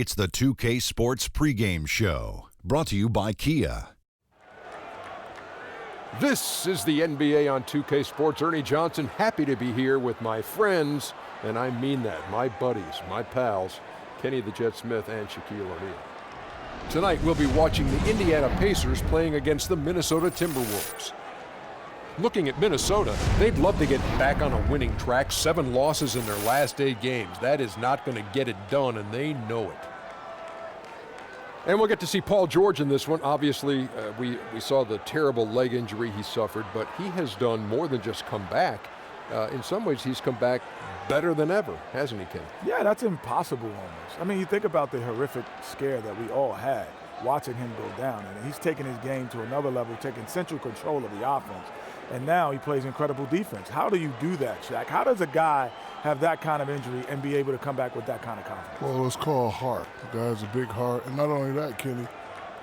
It's the 2K Sports Pregame Show, brought to you by Kia. This is the NBA on 2K Sports. Ernie Johnson, happy to be here with my friends, and I mean that, my buddies, my pals, Kenny the Jet Smith and Shaquille O'Neal. Tonight we'll be watching the Indiana Pacers playing against the Minnesota Timberwolves. Looking at Minnesota, they'd love to get back on a winning track. 7 losses in their last 8 games. That is not going to get it done, and they know it. And we'll get to see Paul George in this one. Obviously, we saw the terrible leg injury he suffered, but he has done more than just come back. In some ways, he's come back better than ever, hasn't he, Ken? Yeah, that's impossible almost. I mean, you think about the horrific scare that we all had watching him go down, and he's taken his game to another level, taking central control of the offense. And now he plays incredible defense. How do you do that, Shaq? How does a guy have that kind of injury and be able to come back with that kind of confidence? Well, it's called heart. The guy has a big heart. And not only that, Kenny,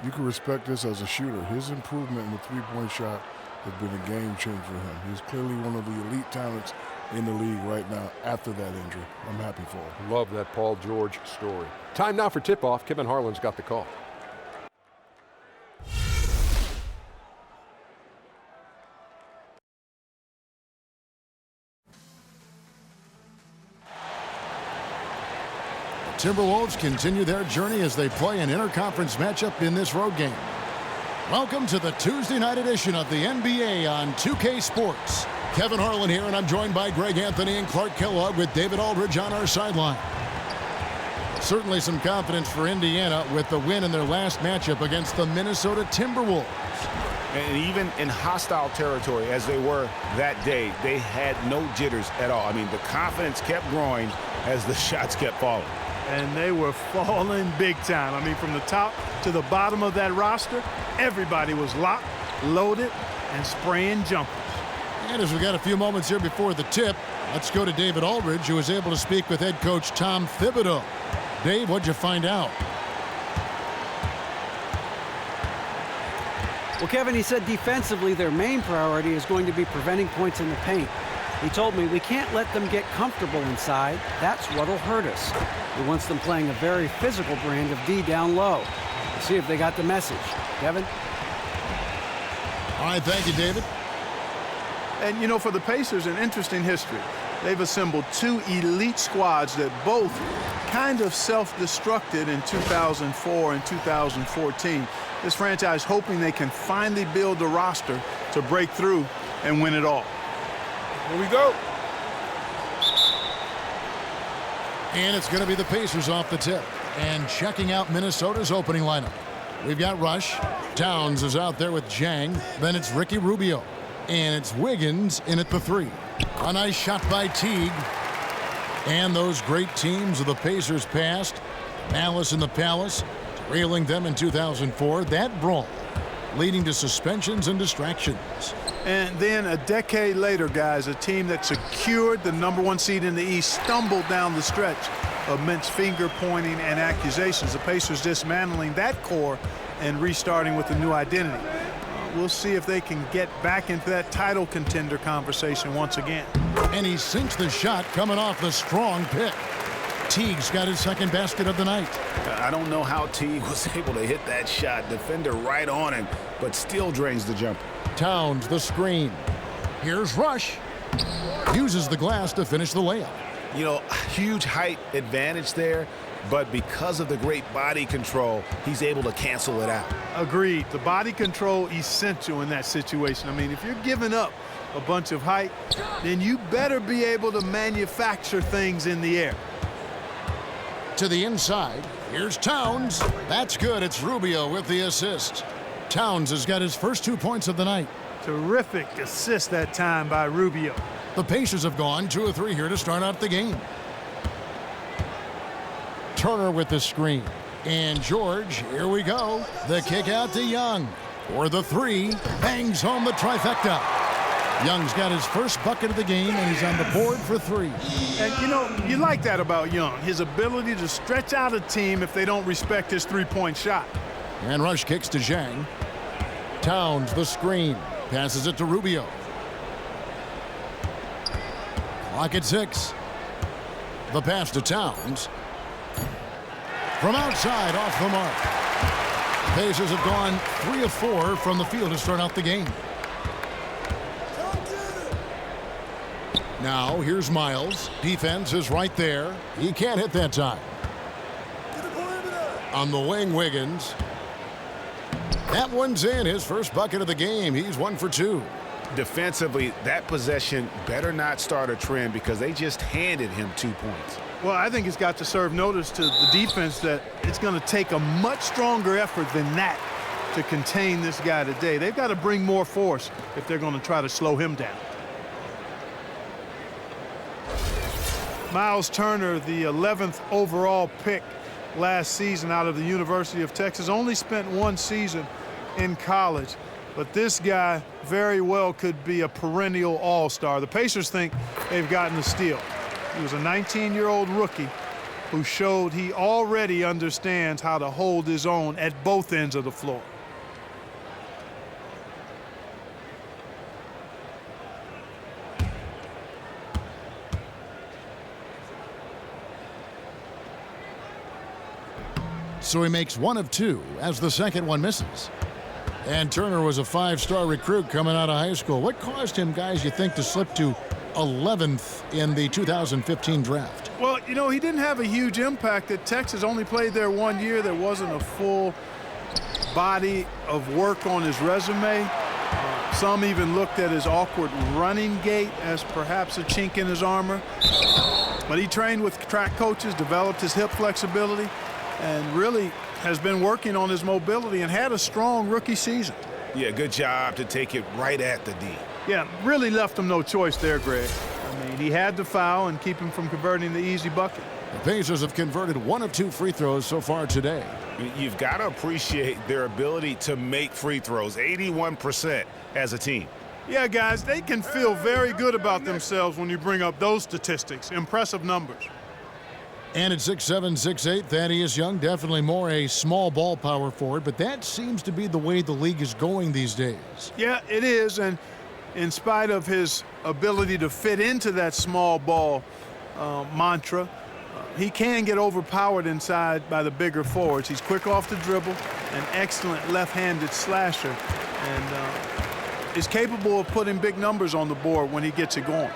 you can respect this as a shooter. His improvement in the three-point shot has been a game changer for him. He's clearly one of the elite talents in the league right now after that injury. I'm happy for him. Love that Paul George story. Time now for tip-off. Kevin Harlan's got the call. Timberwolves continue their journey as they play an interconference matchup in this road game. Welcome to the Tuesday night edition of the NBA on 2K Sports. Kevin Harlan here, and I'm joined by Greg Anthony and Clark Kellogg with David Aldridge on our sideline. Certainly some confidence for Indiana with the win in their last matchup against the Minnesota Timberwolves. And even in hostile territory, as they were that day, they had no jitters at all. I mean, the confidence kept growing as the shots kept falling. And they were falling big time. I mean, from the top to the bottom of that roster, everybody was locked, loaded, and spraying jumpers. And as we got a few moments here before the tip, let's go to David Aldridge, who was able to speak with head coach Tom Thibodeau. Dave, what'd you find out? Well, Kevin, he said defensively their main priority is going to be preventing points in the paint. He told me we can't let them get comfortable inside. That's what'll hurt us. He wants them playing a very physical brand of D down low. Let's see if they got the message. Kevin? All right, thank you, David. And, you know, for the Pacers, an interesting history. They've assembled 2 elite squads that both kind of self-destructed in 2004 and 2014. This franchise hoping they can finally build a roster to break through and win it all. Here we go. And it's going to be the Pacers off the tip. And checking out Minnesota's opening lineup. We've got Rush. Towns is out there with Jang. Then it's Ricky Rubio. And it's Wiggins in at the 3. A nice shot by Teague. And those great teams of the Pacers past. Malice in the Palace, trailing them in 2004. That brawl leading to suspensions and distractions. And then a decade later, guys, a team that secured the #1 seed in the East stumbled down the stretch of immense finger-pointing and accusations. The Pacers dismantling that core and restarting with a new identity. We'll see if they can get back into that title contender conversation once again. And he sinks the shot coming off the strong pick. Teague's got his second basket of the night. I don't know how Teague was able to hit that shot. Defender right on him, but still drains the jumper. Towns the screen. Here's Rush. Uses the glass to finish the layup. You know, huge height advantage there, but because of the great body control, he's able to cancel it out. Agreed. The body control essential in that situation. I mean, if you're giving up a bunch of height, then you better be able to manufacture things in the air. To the inside, here's Towns. That's good. It's Rubio with the assist. Towns has got his first 2 points of the night. Terrific assist that time by Rubio. The Pacers have gone 2 of 3 here to start out the game. Turner with the screen. And George, here we go. The kick out to Young. For the 3, bangs home the trifecta. Young's got his first bucket of the game, and he's on the board for 3. And, you know, you like that about Young, his ability to stretch out a team if they don't respect his three-point shot. And Rush kicks to Zhang. Towns the screen. Passes it to Rubio. Clock at 6. The pass to Towns. from outside, off the mark. Pacers have gone 3 of 4 from the field to start out the game. Now, here's Miles. Defense is right there. He can't hit that time. On the wing, Wiggins. That one's in. His first bucket of the game. He's 1 for 2. Defensively, that possession better not start a trend because they just handed him 2 points. Well, I think it's got to serve notice to the defense that it's going to take a much stronger effort than that to contain this guy today. They've got to bring more force if they're going to try to slow him down. Miles Turner, the 11th overall pick last season out of the University of Texas, only spent 1 season in college. But this guy very well could be a perennial all-star. The Pacers think they've gotten the steal. He was a 19-year-old rookie who showed he already understands how to hold his own at both ends of the floor. So he makes 1 of 2 as the second one misses. And Turner was a 5-star recruit coming out of high school. What caused him, guys, you think, to slip to 11th in the 2015 draft? Well, you know, he didn't have a huge impact at Texas. Only played there 1 year. There wasn't a full body of work on his resume. Some even looked at his awkward running gait as perhaps a chink in his armor. But he trained with track coaches, developed his hip flexibility, and really has been working on his mobility and had a strong rookie season. Yeah, good job to take it right at the D. Yeah, really left him no choice there, Greg. I mean, he had to foul and keep him from converting the easy bucket. The Pacers have converted 1 of 2 free throws so far today. You've got to appreciate their ability to make free throws, 81% as a team. Yeah, guys, they can feel very good about themselves when you bring up those statistics. Impressive numbers. And at 6'7", 6'8", Thaddeus Young, definitely more a small ball power forward, but that seems to be the way the league is going these days. Yeah, it is, and in spite of his ability to fit into that small ball mantra, he can get overpowered inside by the bigger forwards. He's quick off the dribble, an excellent left-handed slasher, and is capable of putting big numbers on the board when he gets it going.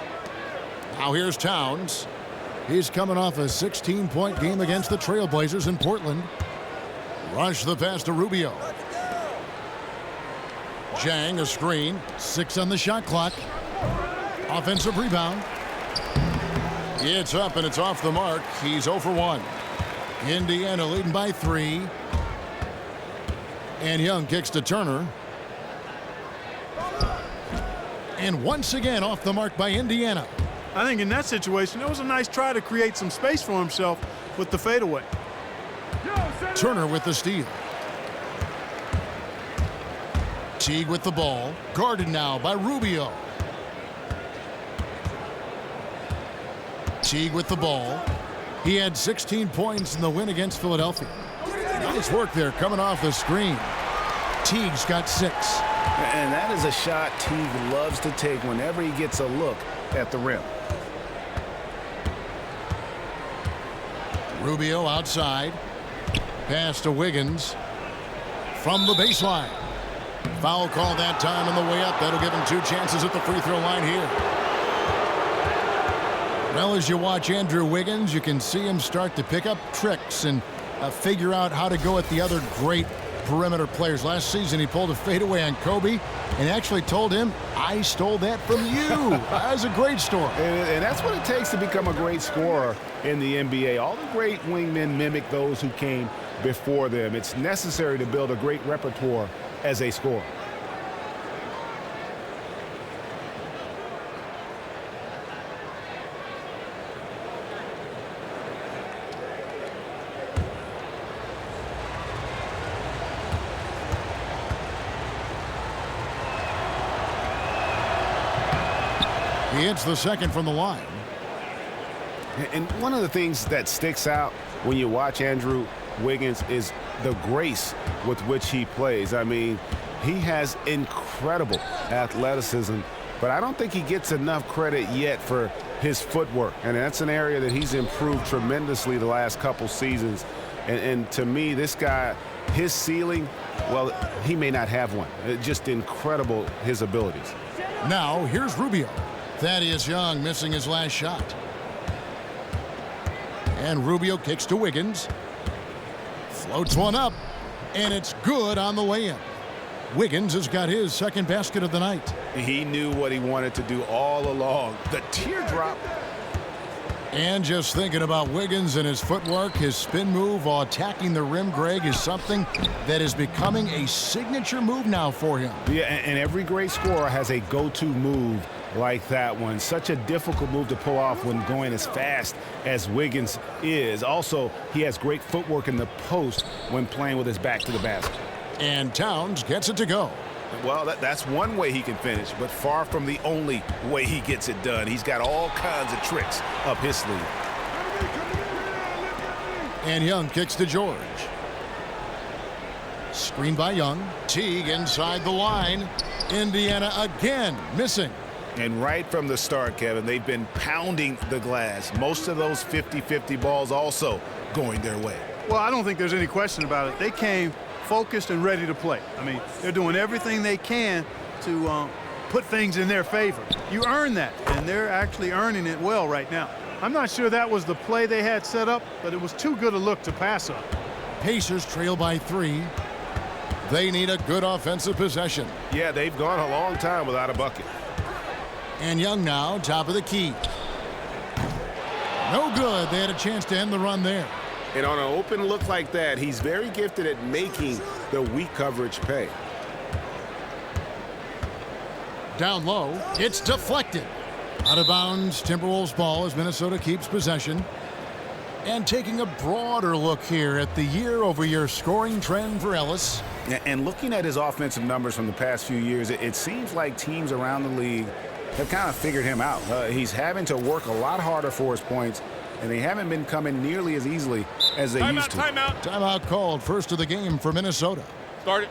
Now here's Towns. He's coming off a 16-point game against the Trailblazers in Portland. Rush the pass to Rubio. Jang, a screen. 6 on the shot clock. Offensive rebound. It's up and it's off the mark. He's 0 for 1. Indiana leading by 3. And Young kicks to Turner. And once again off the mark by Indiana. I think in that situation, it was a nice try to create some space for himself with the fadeaway. Turner with the steal. Teague with the ball. Guarded now by Rubio. Teague with the ball. He had 16 points in the win against Philadelphia. Nice work there coming off the screen. Teague's got 6. And that is a shot Teague loves to take whenever he gets a look at the rim. Rubio outside. Pass to Wiggins from the baseline. Foul call that time on the way up. That'll give him 2 chances at the free throw line here. Well, as you watch Andrew Wiggins, you can see him start to pick up tricks and figure out how to go at the other great perimeter players. Last season, he pulled a fadeaway on Kobe and actually told him, I stole that from you. That was a great story. And that's what it takes to become a great scorer in the NBA. All the great wingmen mimic those who came before them. It's necessary to build a great repertoire as a scorer. He hits the second from the line. And one of the things that sticks out when you watch Andrew Wiggins is the grace with which he plays. I mean, he has incredible athleticism, but I don't think he gets enough credit yet for his footwork. And that's an area that he's improved tremendously the last couple seasons. And to me, this guy, his ceiling, well, he may not have one. Just incredible, his abilities. Now, here's Rubio. Thaddeus Young missing his last shot. And Rubio kicks to Wiggins. Floats one up, and it's good on the way in. Wiggins has got his second basket of the night. He knew what he wanted to do all along. The teardrop. And just thinking about Wiggins and his footwork, his spin move while attacking the rim, Greg, is something that is becoming a signature move now for him. Yeah, and every great scorer has a go-to move like that one. Such a difficult move to pull off when going as fast as Wiggins is. Also, he has great footwork in the post when playing with his back to the basket. And Towns gets it to go. Well, that's one way he can finish, but far from the only way he gets it done. He's got all kinds of tricks up his sleeve. And Young kicks to George. Screen by Young. Teague inside the line. Indiana again missing. And right from the start, Kevin, they've been pounding the glass. Most of those 50-50 balls also going their way. Well, I don't think there's any question about it. They came focused and ready to play. I mean, they're doing everything they can to put things in their favor. You earn that, and they're actually earning it well right now. I'm not sure that was the play they had set up, but it was too good a look to pass up. Pacers trail by 3. They need a good offensive possession. Yeah, they've gone a long time without a bucket. And Young now, top of the key. No good. They had a chance to end the run there. And on an open look like that, he's very gifted at making the weak coverage pay. Down low, it's deflected. Out of bounds, Timberwolves ball as Minnesota keeps possession. And taking a broader look here at the year-over-year scoring trend for Ellis. And looking at his offensive numbers from the past few years, it seems like teams around the league have kind of figured him out. He's having to work a lot harder for his points, and they haven't been coming nearly as easily as they used to. Timeout called. First of the game for Minnesota. Start it.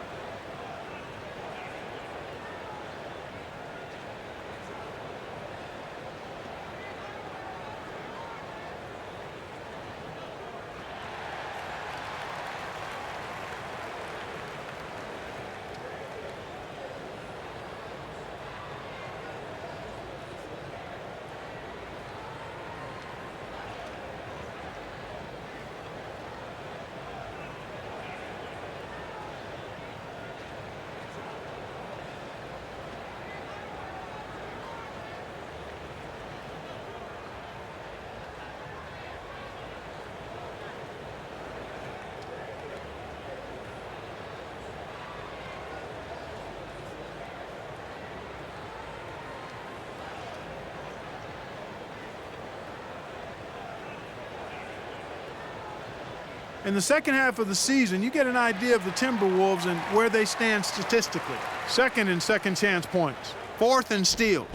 In the second half of the season, you get an idea of the Timberwolves and where they stand statistically. Second in second chance points, fourth in steals.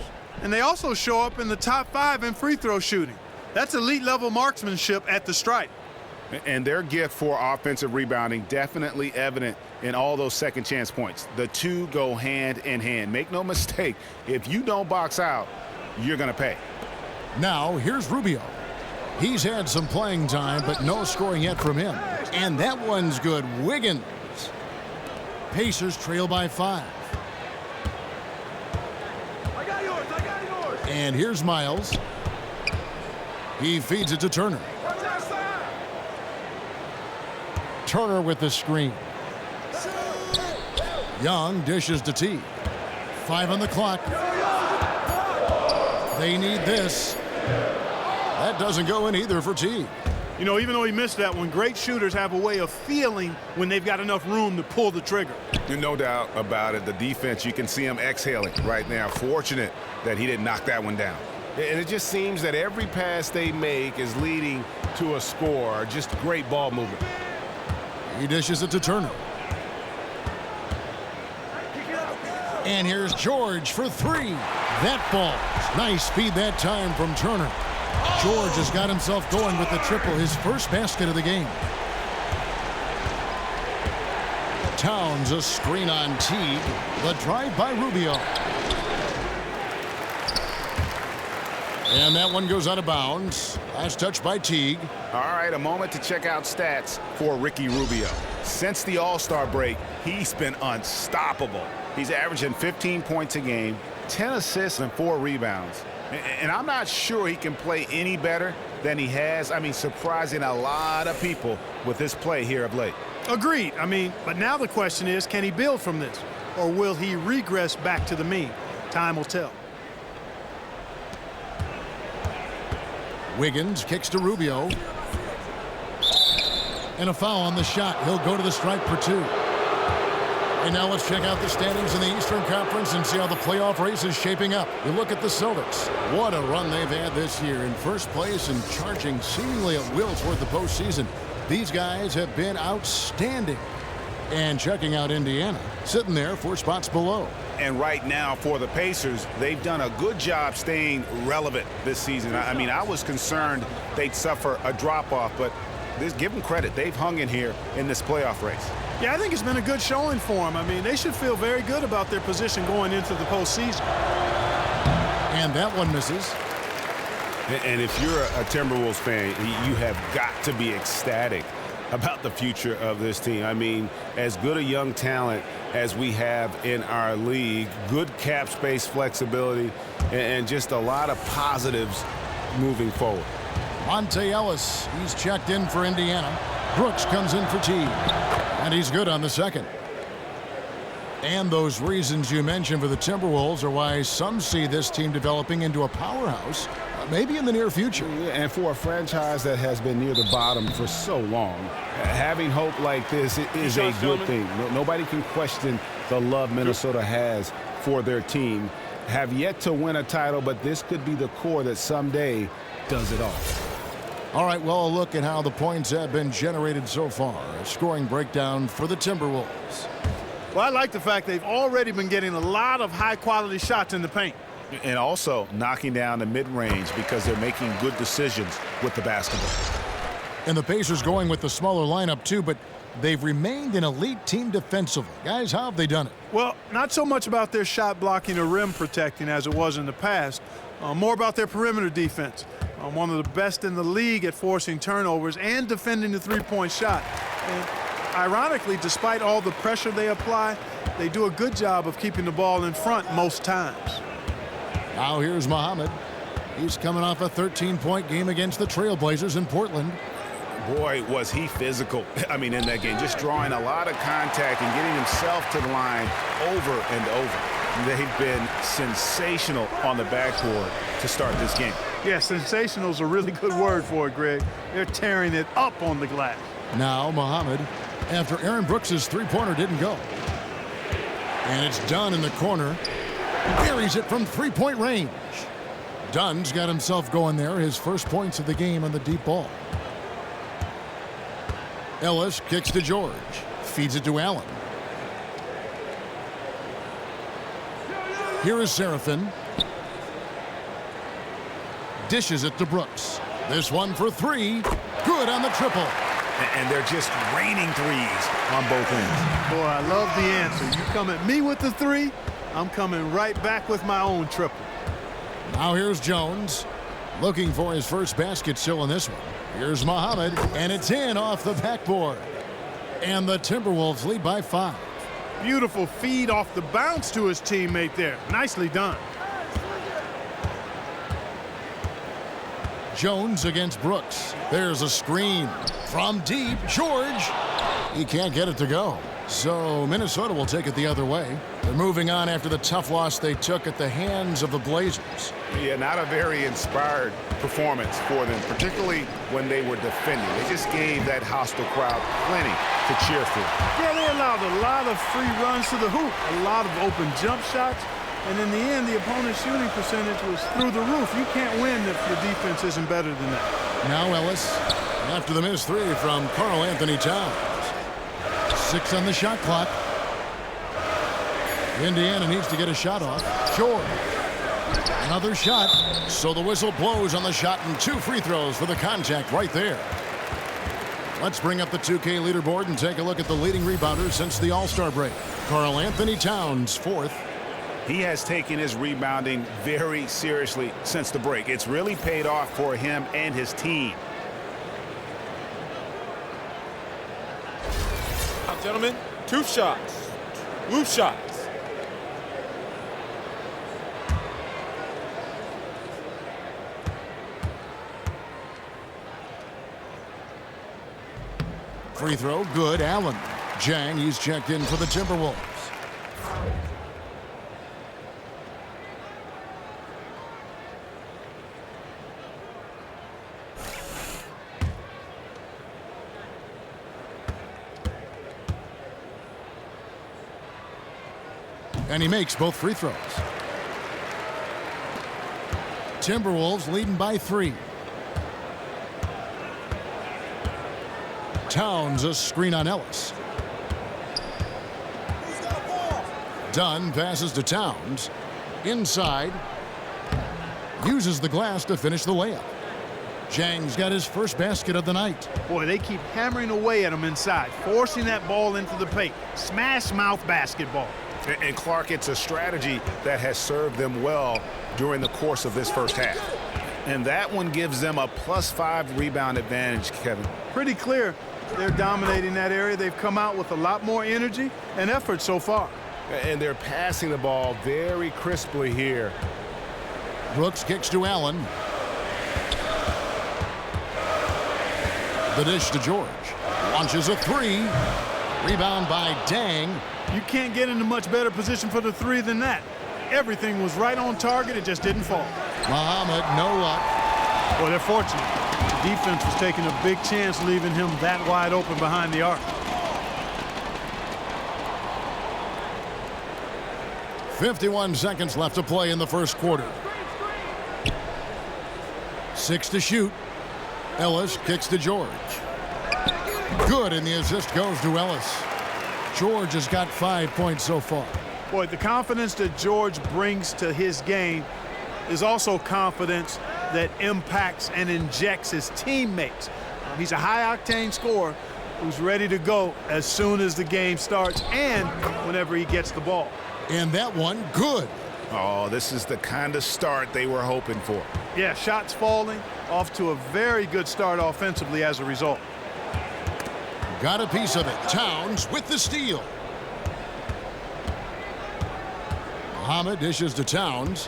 And they also show up in the top 5 in free throw shooting. That's elite level marksmanship at the stripe. And their gift for offensive rebounding definitely evident in all those second chance points. The two go hand in hand. Make no mistake, if you don't box out, you're going to pay. Now here's Rubio. He's had some playing time, but no scoring yet from him. And that one's good. Wiggins. Pacers trail by 5. I got yours. And here's Miles. He feeds it to Turner. Turner with the screen. Young dishes to Teague. 5 on the clock. They need this. That doesn't go in either for Teague. You know, even though he missed that one, great shooters have a way of feeling when they've got enough room to pull the trigger. No doubt about it. The defense, you can see him exhaling right now. Fortunate that he didn't knock that one down. And it just seems that every pass they make is leading to a score. Just great ball movement. He dishes it to Turner. And here's George for 3. That falls. Nice feed that time from Turner. George has got himself going with the triple, his first basket of the game. Towns a screen on Teague. The drive by Rubio. And that one goes out of bounds. Last touch by Teague. All right, a moment to check out stats for Ricky Rubio. Since the All-Star break, he's been unstoppable. He's averaging 15 points a game, 10 assists, and 4 rebounds. And I'm not sure he can play any better than he has. I mean, surprising a lot of people with this play here of late. Agreed. But now the question is, can he build from this? Or will he regress back to the mean? Time will tell. Wiggins kicks to Rubio. And a foul on the shot. He'll go to the stripe for 2. And now let's check out the standings in the Eastern Conference and see how the playoff race is shaping up. You look at the Celtics. What a run they've had this year. In first place and charging seemingly at will toward the postseason. These guys have been outstanding. And checking out Indiana, sitting there 4 spots below. And right now for the Pacers, they've done a good job staying relevant this season. I was concerned they'd suffer a drop-off, but give them credit. They've hung in here in this playoff race. Yeah, I think it's been a good showing for them. They should feel very good about their position going into the postseason. And that one misses. And if you're a Timberwolves fan, you have got to be ecstatic about the future of this team. As good a young talent as we have in our league, good cap space flexibility, and just a lot of positives moving forward. Monte Ellis, he's checked in for Indiana. Brooks comes in for Teague. And he's good on the second. And those reasons you mentioned for the Timberwolves are why some see this team developing into a powerhouse, maybe in the near future. And for a franchise that has been near the bottom for so long, having hope like this is a good thing. Nobody can question the love Minnesota has for their team. Have yet to win a title, but this could be the core that someday does it all. All right, well, a look at how the points have been generated so far. A scoring breakdown for the Timberwolves. Well, I like the fact they've already been getting a lot of high-quality shots in the paint. And also knocking down the mid-range because they're making good decisions with the basketball. And the Pacers going with the smaller lineup, too, but they've remained an elite team defensively. Guys, how have they done it? Well, not so much about their shot blocking or rim protecting as it was in the past. More about their perimeter defense. One of the best in the league at forcing turnovers and defending the three-point shot. And ironically, despite all the pressure they apply, they do a good job of keeping the ball in front most times. Now here's Muhammad. He's coming off a 13-point game against the Trailblazers in Portland. Boy, was he physical, in that game. Just drawing a lot of contact and getting himself to the line over and over. They've been sensational on the backboard to start this game. Yeah, sensational is a really good word for it, Greg. They're tearing it up on the glass. Now Muhammad, after Aaron Brooks' three-pointer didn't go. And it's Dunn in the corner. Buries it from three-point range. Dunn's got himself going there, his first points of the game on the deep ball. Ellis kicks to George. Feeds it to Allen. Here is Seraphin. Dishes it to Brooks. This one for 3. Good on the triple. And they're just raining threes on both ends. Boy, I love the answer. You come at me with the 3, I'm coming right back with my own triple. Now here's Jones. Looking for his first basket still in this one. Here's Muhammad, and it's in off the backboard. And the Timberwolves lead by 5. Beautiful feed off the bounce to his teammate there. Nicely done. Jones against Brooks. There's a screen from deep. George. He can't get it to go. So Minnesota will take it the other way. They're moving on after the tough loss they took at the hands of the Blazers. Yeah, not a very inspired performance for them, particularly when they were defending. They just gave that hostile crowd plenty to cheer for. Yeah, they allowed a lot of free runs to the hoop, a lot of open jump shots, and in the end, the opponent's shooting percentage was through the roof. You can't win if your defense isn't better than that. Now Ellis, after the missed 3 from Karl Anthony Towns. 6 on the shot clock. Indiana needs to get a shot off. George. Another shot. So the whistle blows on the shot and 2 free throws for the contact right there. Let's bring up the 2K leaderboard and take a look at the leading rebounders since the All-Star break. Karl Anthony Towns, 4th. He has taken his rebounding very seriously since the break. It's really paid off for him and his team. Now, gentlemen, 2 shots. 2 shots. Free throw, good. Allen. Jang, he's checked in for the Timberwolves. And he makes both free throws. Timberwolves leading by 3. Towns a screen on Ellis. Dunn passes to Towns. Inside. Uses the glass to finish the layup. Jang's got his first basket of the night. Boy, they keep hammering away at him inside, forcing that ball into the paint. Smash mouth basketball. And Clark, it's a strategy that has served them well during the course of this first half. And that one gives them a +5 rebound advantage, Kevin. Pretty clear they're dominating that area. They've come out with a lot more energy and effort so far. And they're passing the ball very crisply here. Brooks kicks to Allen. The dish to George. Launches a 3. Rebound by Dang. You can't get into much better position for the 3 than that. Everything was right on target. It just didn't fall. Muhammad, no luck. Well, they're fortunate. The defense was taking a big chance leaving him that wide open behind the arc. 51 seconds left to play in the first quarter. 6 to shoot. Ellis kicks to George. Good, and the assist goes to Ellis. George has got 5 points so far. Boy, the confidence that George brings to his game is also confidence that impacts and injects his teammates. He's a high-octane scorer who's ready to go as soon as the game starts and whenever he gets the ball. And that one, good. Oh, this is the kind of start they were hoping for. Yeah, shots falling, off to a very good start offensively as a result. Got a piece of it. Towns with the steal. Muhammad dishes to Towns.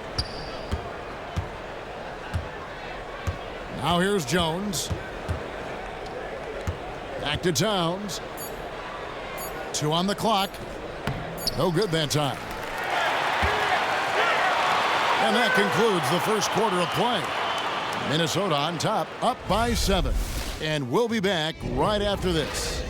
Now here's Jones. Back to Towns. 2 on the clock. No good that time. And that concludes the first quarter of play. Minnesota on top, up by 7. And we'll be back right after this.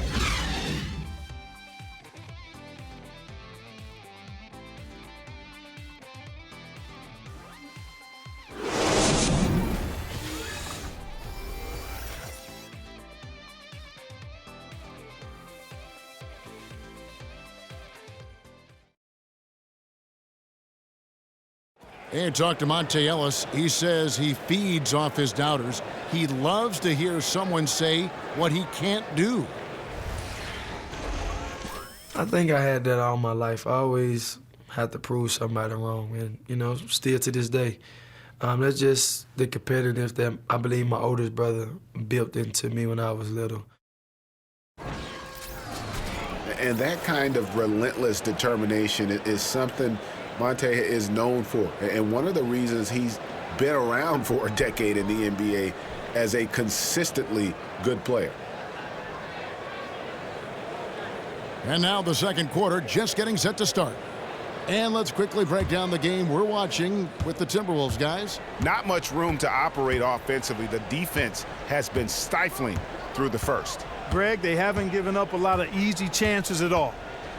And talk to Monte Ellis. He says he feeds off his doubters. He loves to hear someone say what he can't do. I think I had that all my life. I always had to prove somebody wrong, and, you know, still to this day. That's just the competitiveness that I believe my oldest brother built into me when I was little. And that kind of relentless determination is something Monte is known for. And one of the reasons he's been around for a decade in the NBA as a consistently good player. And now the second quarter just getting set to start. And let's quickly break down the game we're watching with the Timberwolves, guys. Not much room to operate offensively. The defense has been stifling through the first. Greg, they haven't given up a lot of easy chances at all.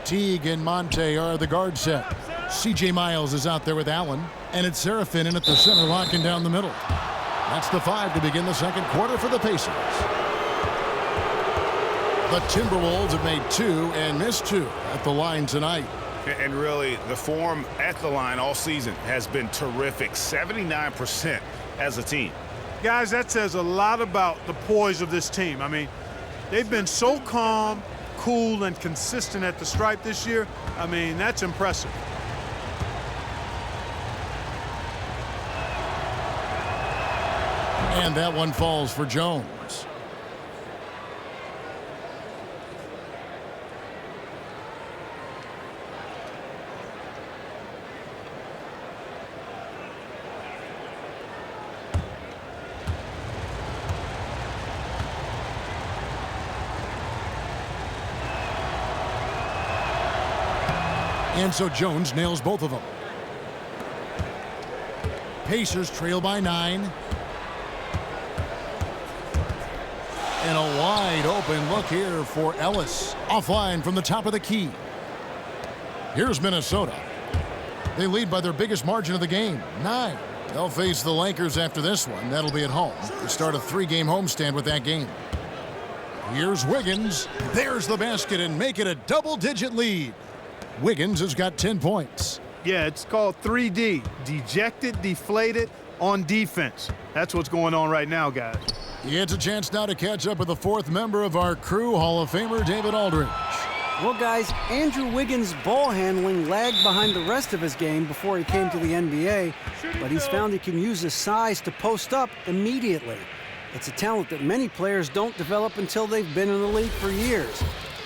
Teague and Monte are the guard set. C.J. Miles is out there with Allen. And it's Serafin in at the center, locking down the middle. That's the 5 to begin the second quarter for the Pacers. The Timberwolves have made 2 and missed 2 at the line tonight. And really, the form at the line all season has been terrific. 79% as a team. Guys, that says a lot about the poise of this team. I mean, they've been so calm, cool, and consistent at the stripe this year. I mean, that's impressive. And that one falls for Jones. And so Jones nails both of them. Pacers trail by 9. And a wide open look here for Ellis. Offline from the top of the key. Here's Minnesota. They lead by their biggest margin of the game, 9. They'll face the Lakers after this one. That'll be at home. They start a 3-game homestand with that game. Here's Wiggins. There's the basket and make it a double-digit lead. Wiggins has got 10 points. Yeah, it's called 3D. Dejected, deflated, on defense. That's what's going on right now, guys. It's a chance now to catch up with the 4th member of our crew, Hall of Famer David Aldridge. Well, guys, Andrew Wiggins' ball handling lagged behind the rest of his game before he came to the NBA, but he's found he can use his size to post up immediately. It's a talent that many players don't develop until they've been in the league for years.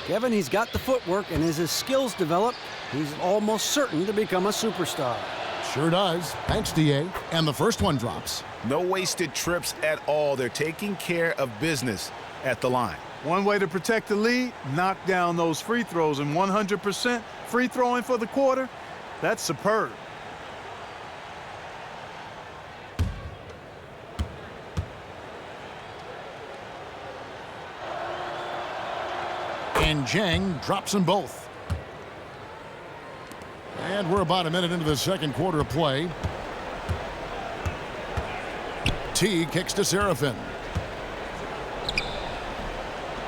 Kevin, he's got the footwork, and as his skills develop, he's almost certain to become a superstar. Sure does. Thanks, D.A. And the first one drops. No wasted trips at all. They're taking care of business at the line. One way to protect the lead, knock down those free throws, and 100% free throwing for the quarter, that's superb. And Jang drops them both. And we're about a minute into the second quarter of play. T kicks to Seraphin.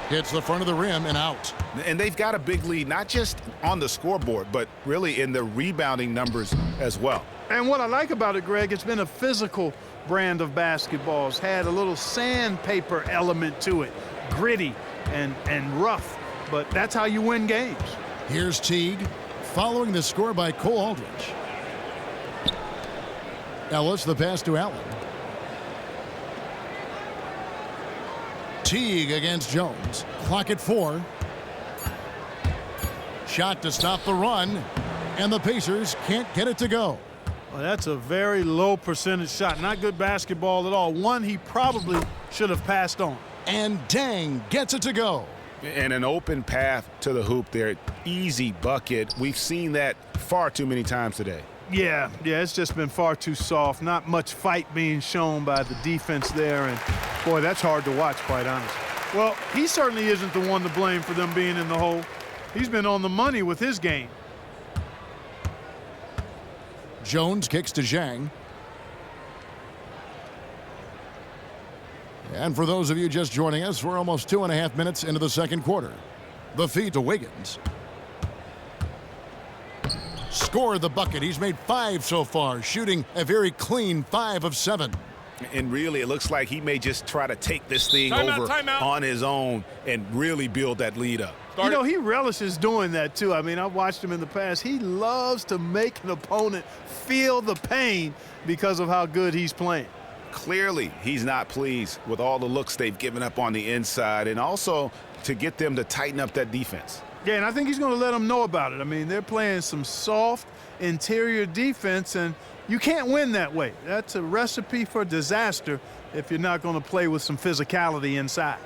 Hits the front of the rim and out. And they've got a big lead, not just on the scoreboard, but really in the rebounding numbers as well. And what I like about it, Greg, it's been a physical brand of basketball. It's had a little sandpaper element to it, gritty and rough, but that's how you win games. Here's Teague, following the score by Cole Aldridge. Ellis, the pass to Allen. Teague against Jones. Clock at 4. Shot to stop the run, and the Pacers can't get it to go. Well, that's a very low percentage shot. Not good basketball at all. One he probably should have passed on. And Dang gets it to go. And an open path to the hoop there. Easy bucket. We've seen that far too many times today. Yeah, it's just been far too soft. Not much fight being shown by the defense there. And, boy, that's hard to watch, quite honestly. Well, he certainly isn't the one to blame for them being in the hole. He's been on the money with his game. Jones kicks to Zhang. And for those of you just joining us, we're almost 2.5 minutes into the second quarter. The feed to Wiggins. Scored the bucket. He's made 5 so far, shooting a very clean 5 of 7. And really, it looks like he may just try to take this thing over on his own and really build that lead up. You know, he relishes doing that, too. I mean, I've watched him in the past. He loves to make an opponent feel the pain because of how good he's playing. Clearly, he's not pleased with all the looks they've given up on the inside, and also to get them to tighten up that defense. Yeah, and I think he's going to let them know about it. I mean, they're playing some soft interior defense, and you can't win that way. That's a recipe for disaster if you're not going to play with some physicality inside.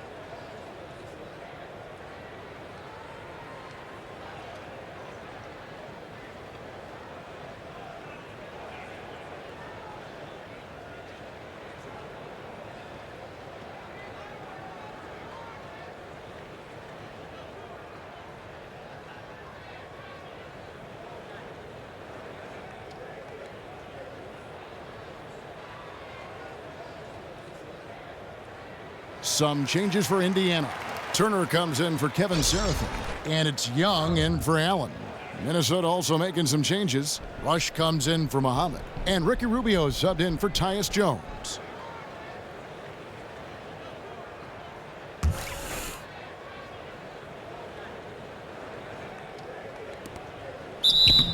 Some changes for Indiana. Turner comes in for Kevin Seraphin, and it's Young in for Allen. Minnesota also making some changes. Rush comes in for Muhammad, and Ricky Rubio subbed in for Tyus Jones.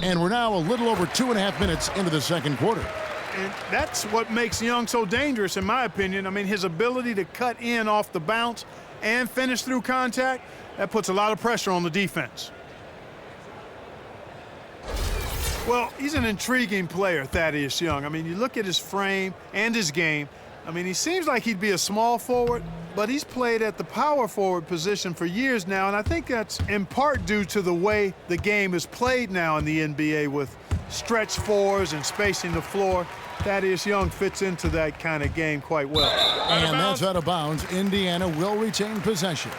And we're now a little over 2.5 minutes into the second quarter. And that's what makes Young so dangerous, in my opinion. I mean, his ability to cut in off the bounce and finish through contact, that puts a lot of pressure on the defense. Well, he's an intriguing player, Thaddeus Young. I mean, you look at his frame and his game. I mean, he seems like he'd be a small forward, but he's played at the power forward position for years now, and I think that's in part due to the way the game is played now in the NBA with stretch fours and spacing the floor. Thaddeus Young fits into that kind of game quite well. And that's out of bounds. Indiana will retain possession.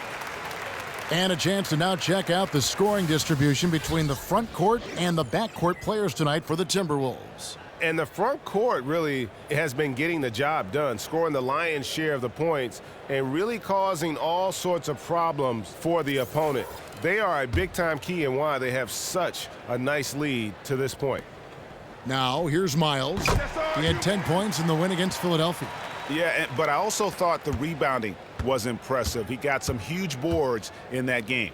And a chance to now check out the scoring distribution between the front court and the back court players tonight for the Timberwolves. And the front court really has been getting the job done, scoring the lion's share of the points and really causing all sorts of problems for the opponent. They are a big-time key in why they have such a nice lead to this point. Now, here's Miles. He had 10 points in the win against Philadelphia. Yeah, but I also thought the rebounding was impressive. He got some huge boards in that game.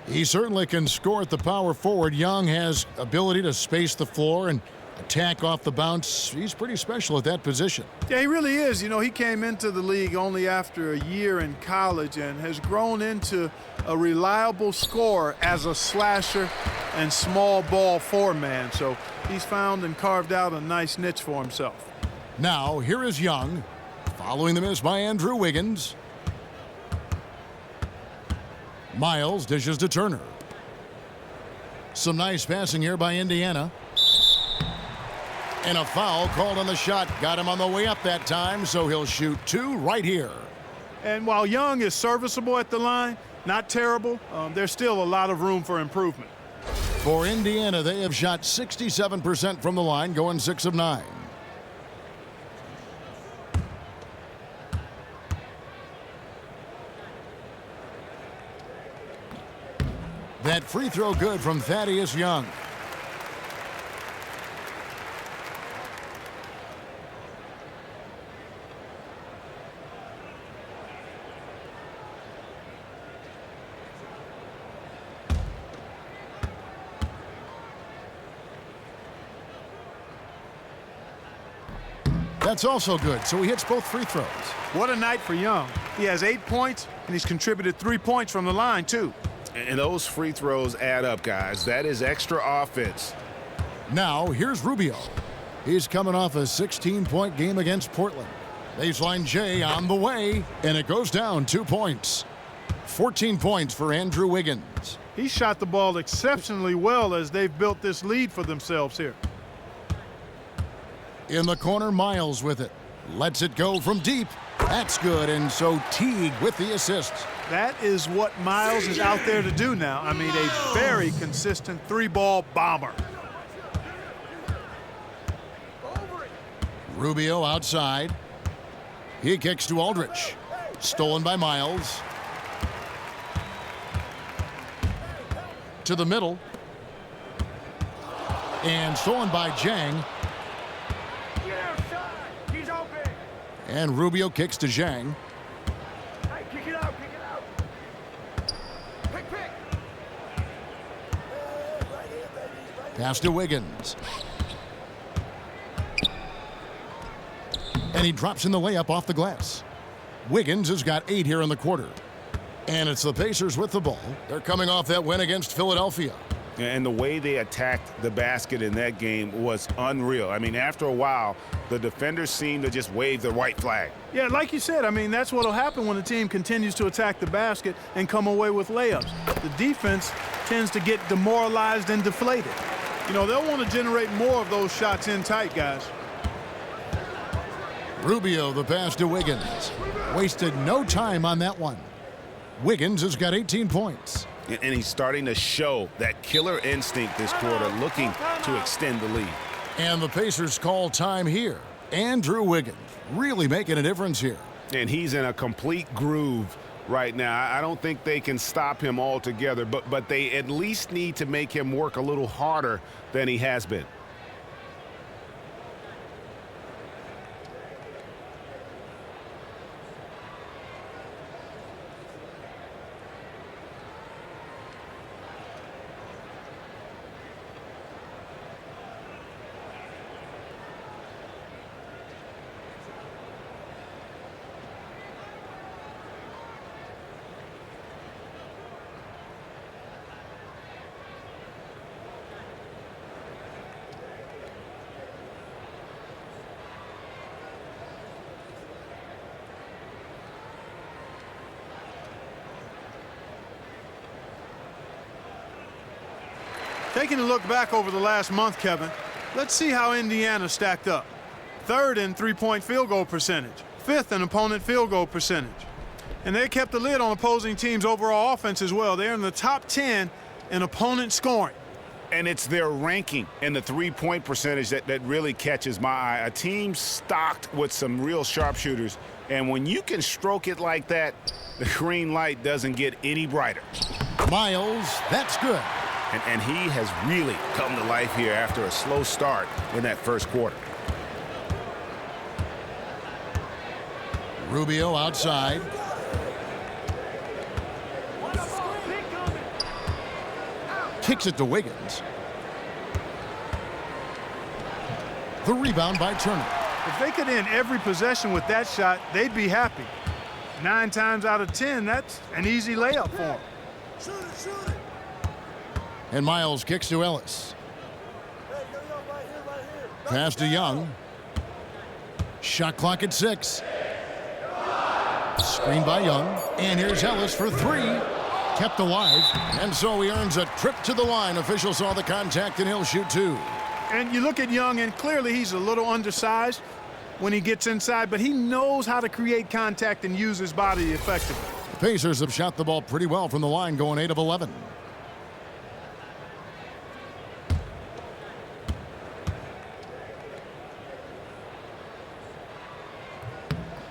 He certainly can score at the power forward. Young has ability to space the floor and attack off the bounce. He's pretty special at that position. Yeah, he really is. You know, he came into the league only after a year in college and has grown into a reliable scorer as a slasher and small ball four-man. So he's found and carved out a nice niche for himself. Now, here is Young, following the miss by Andrew Wiggins. Miles dishes to Turner. Some nice passing here by Indiana. And a foul called on the shot. Got him on the way up that time, so he'll shoot two right here. And while Young is serviceable at the line, not terrible, there's still a lot of room for improvement. For Indiana, they have shot 67% from the line, going 6 of 9. That free throw good from Thaddeus Young. That's also good, so he hits both free throws. What a night for Young. He has 8 points, and he's contributed 3 points from the line, too. And those free throws add up, guys. That is extra offense. Now, here's Rubio. He's coming off a 16-point game against Portland. Baseline J on the way, and it goes down 2 points. 14 points for Andrew Wiggins. He shot the ball exceptionally well as they've built this lead for themselves here. In the corner, Miles with it. Lets it go from deep. That's good, and so Teague with the assist. That is what Miles is out there to do now. I mean, a very consistent three-ball bomber. Rubio outside. He kicks to Aldridge. Stolen by Miles. To the middle. And stolen by Zhang. And Rubio kicks to Zhang. Hey, kick it out, kick it out. Pick. Pass to Wiggins. And he drops in the layup off the glass. Wiggins has got 8 here in the quarter. And it's the Pacers with the ball. They're coming off that win against Philadelphia. And the way they attacked the basket in that game was unreal. I mean, after a while, the defenders seemed to just wave the white flag. Yeah, like you said, I mean, that's what will happen when the team continues to attack the basket and come away with layups. The defense tends to get demoralized and deflated. You know, they'll want to generate more of those shots in tight, guys. Rubio, the pass to Wiggins. Wasted no time on that one. Wiggins has got 18 points. And he's starting to show that killer instinct this quarter, looking to extend the lead. And the Pacers call time here. Andrew Wiggins really making a difference here. And he's in a complete groove right now. I don't think they can stop him altogether, but they at least need to make him work a little harder than he has been. Taking a look back over the last month, Kevin, let's see how Indiana stacked up. 3rd in three-point field goal percentage, 5th in opponent field goal percentage. And they kept the lid on opposing teams' overall offense as well. They're in the top 10 in opponent scoring. And it's their ranking in the three-point percentage that really catches my eye. A team stocked with some real sharpshooters. And when you can stroke it like that, the green light doesn't get any brighter. Miles, that's good. And he has really come to life here after a slow start in that first quarter. Rubio outside. Kicks it to Wiggins. The rebound by Turner. If they could end every possession with that shot, they'd be happy. 9 times out of 10, that's an easy layup for them. And Miles kicks to Ellis. Pass to Young. Shot clock at 6. Screen by Young. And here's Ellis for 3. Kept alive. And so he earns a trip to the line. Official saw the contact and he'll shoot 2. And you look at Young, and clearly he's a little undersized when he gets inside, but he knows how to create contact and use his body effectively. The Pacers have shot the ball pretty well from the line, going 8 of 11.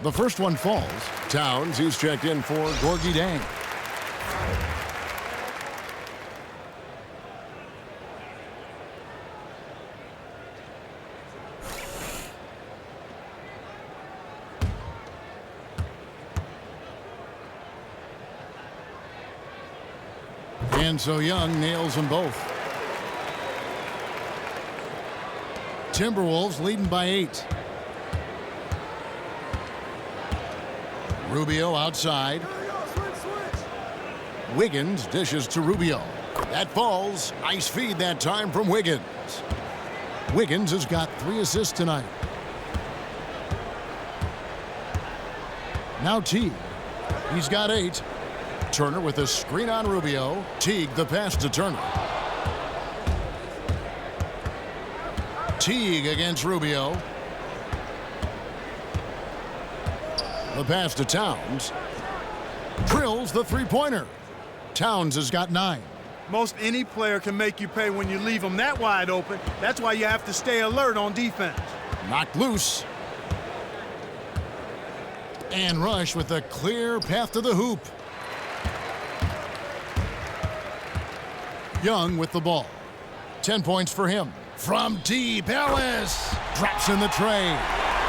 The first one falls. Towns, he's checked in for Gorgie Dang. And so Young nails them both. Timberwolves leading by 8. Rubio outside. Wiggins dishes to Rubio. That falls. Nice feed that time from Wiggins. Wiggins has got 3 assists tonight. Now Teague. He's got 8. Turner with a screen on Rubio. Teague the pass to Turner. Teague against Rubio. The pass to Towns. Drills the three-pointer. Towns has got 9. Most any player can make you pay when you leave them that wide open. That's why you have to stay alert on defense. Knocked loose. And Rush with a clear path to the hoop. Young with the ball. 10 points for him. From deep, Ellis drops in the tray.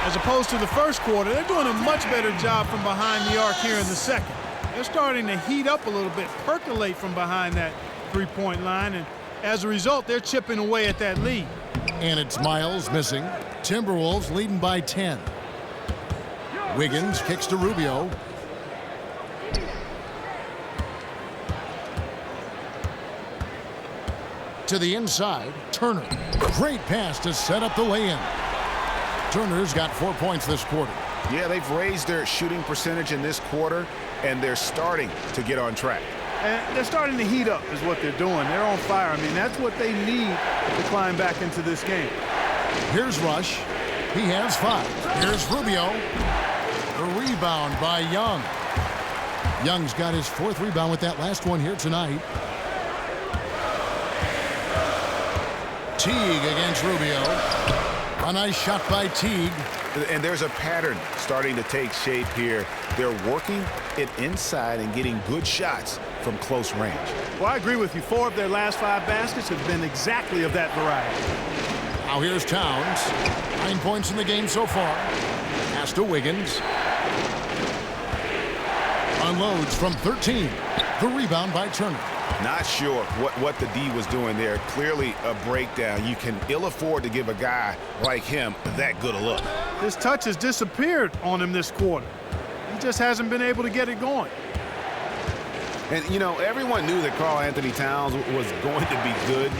As opposed to the first quarter, they're doing a much better job from behind the arc here in the second. They're starting to heat up a little bit, percolate from behind that three-point line, and as a result, they're chipping away at that lead. And it's Miles missing. Timberwolves leading by 10. Wiggins kicks to Rubio. To the inside, Turner. Great pass to set up the lay-in. Turner's got 4 points this quarter. Yeah, they've raised their shooting percentage in this quarter, and they're starting to get on track. And they're starting to heat up is what they're doing. They're on fire. I mean, that's what they need to climb back into this game. Here's Rush. He has 5. Here's Rubio. The rebound by Young. Young's got his 4th rebound with that last one here tonight. Teague against Rubio. A nice shot by Teague. And there's a pattern starting to take shape here. They're working it inside and getting good shots from close range. Well, I agree with you. 4 of their last 5 baskets have been exactly of that variety. Now here's Towns. 9 points in the game so far. Pass to Wiggins. Unloads from 13. The rebound by Turner. Not sure what the D was doing there. Clearly a breakdown. You can ill afford to give a guy like him that good a look. His touch has disappeared on him this quarter. He just hasn't been able to get it going. And, you know, everyone knew that Karl Anthony Towns was going to be good,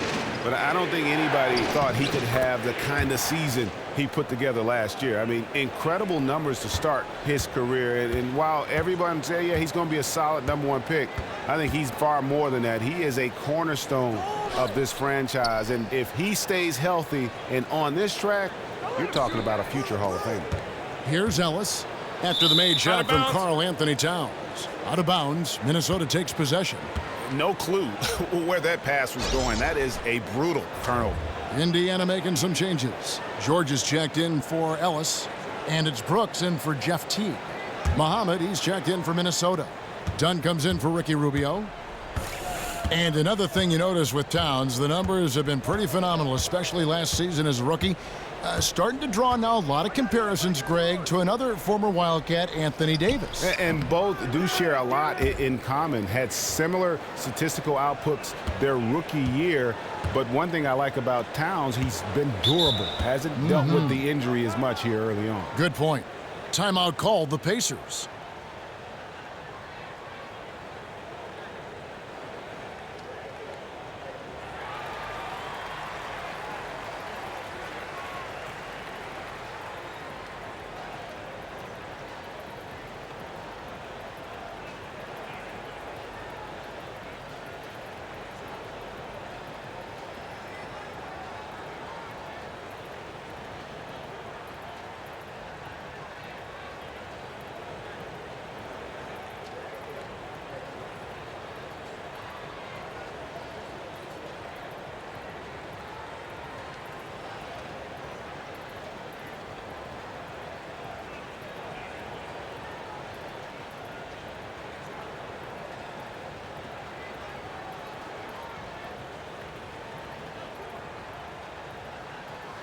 but I don't think anybody thought he could have the kind of season he put together last year. I mean, incredible numbers to start his career. And while everyone said, yeah, he's going to be a solid #1 pick, I think he's far more than that. He is a cornerstone of this franchise. And if he stays healthy and on this track, you're talking about a future Hall of Famer. Here's Ellis after the made shot from Karl Anthony Towns. Out of bounds, Minnesota takes possession. No clue where that pass was going. That is a brutal turnover. Indiana making some changes. George is checked in for Ellis, and it's Brooks in for Jeff Teague. Muhammad, he's checked in for Minnesota. Dunn comes in for Ricky Rubio. And another thing you notice with Towns, the numbers have been pretty phenomenal, especially last season as a rookie. Starting to draw now a lot of comparisons, Greg, to another former Wildcat, Anthony Davis. And both do share a lot in common. Had similar statistical outputs their rookie year. But one thing I like about Towns, he's been durable. Hasn't dealt with the injury as much here early on. Good point. Timeout called the Pacers.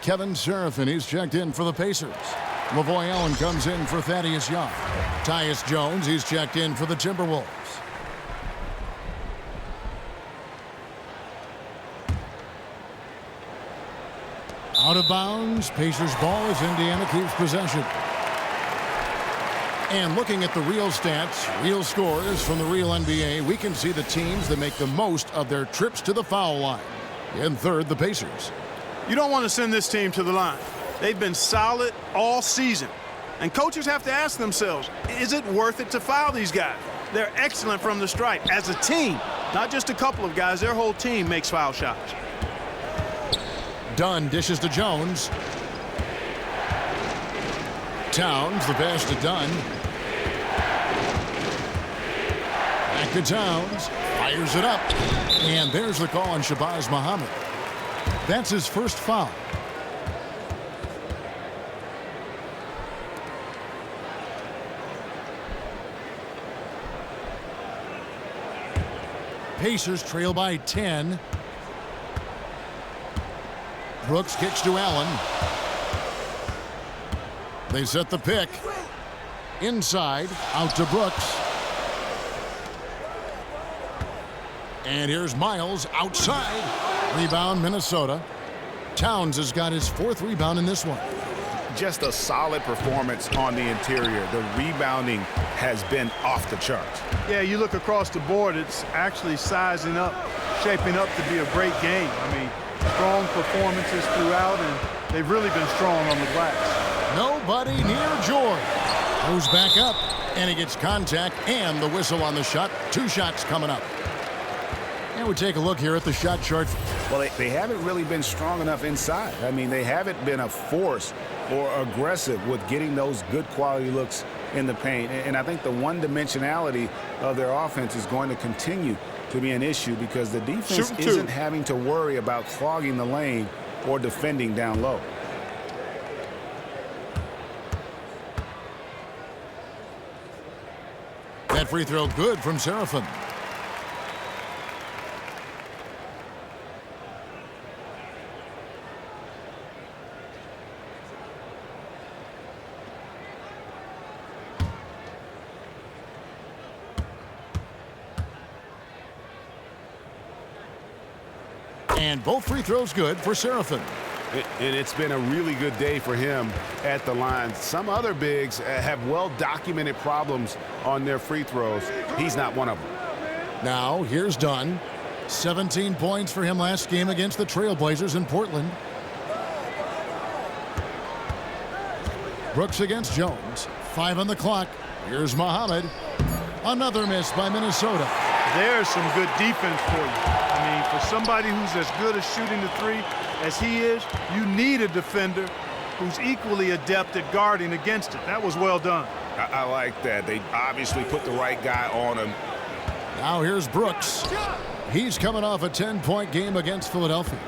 Kevin Seraphin, he's checked in for the Pacers. Lavoy Allen comes in for Thaddeus Young. Tyus Jones, he's checked in for the Timberwolves. Out of bounds, Pacers ball as Indiana keeps possession. And looking at the real stats, real scores from the real NBA, we can see the teams that make the most of their trips to the foul line. In third, the Pacers. You don't want to send this team to the line. They've been solid all season. And coaches have to ask themselves, is it worth it to foul these guys? They're excellent from the stripe as a team. Not just a couple of guys. Their whole team makes foul shots. Dunn dishes to Jones. Towns, the pass to Dunn. Back to Towns. Fires it up. And there's the call on Shabazz Muhammad. That's his first foul. Pacers trail by 10. Brooks kicks to Allen. They set the pick. Inside, out to Brooks. And here's Miles outside. Rebound, Minnesota. Towns has got his 4th rebound in this one. Just a solid performance on the interior. The rebounding has been off the charts. Yeah, you look across the board, it's actually sizing up, shaping up to be a great game. I mean, strong performances throughout, and they've really been strong on the glass. Nobody near George. Goes back up, and he gets contact and the whistle on the shot. 2 shots coming up. And we take a look here at the shot chart. Well, they haven't really been strong enough inside. I mean, they haven't been a force or aggressive with getting those good quality looks in the paint. And I think the one-dimensionality of their offense is going to continue to be an issue because the defense isn't having to worry about clogging the lane or defending down low. That free throw good from Seraphin. And both free throws good for Seraphin. And it's been a really good day for him at the line. Some other bigs have well-documented problems on their free throws. He's not one of them. Now, here's Dunn. 17 points for him last game against the Trailblazers in Portland. Brooks against Jones. 5 on the clock. Here's Muhammad. Another miss by Minnesota. There's some good defense for you. I mean, for somebody who's as good at shooting the three as he is, you need a defender who's equally adept at guarding against it. That was well done. I like that. They obviously put the right guy on him. Now here's Brooks. He's coming off a 10-point game against Philadelphia.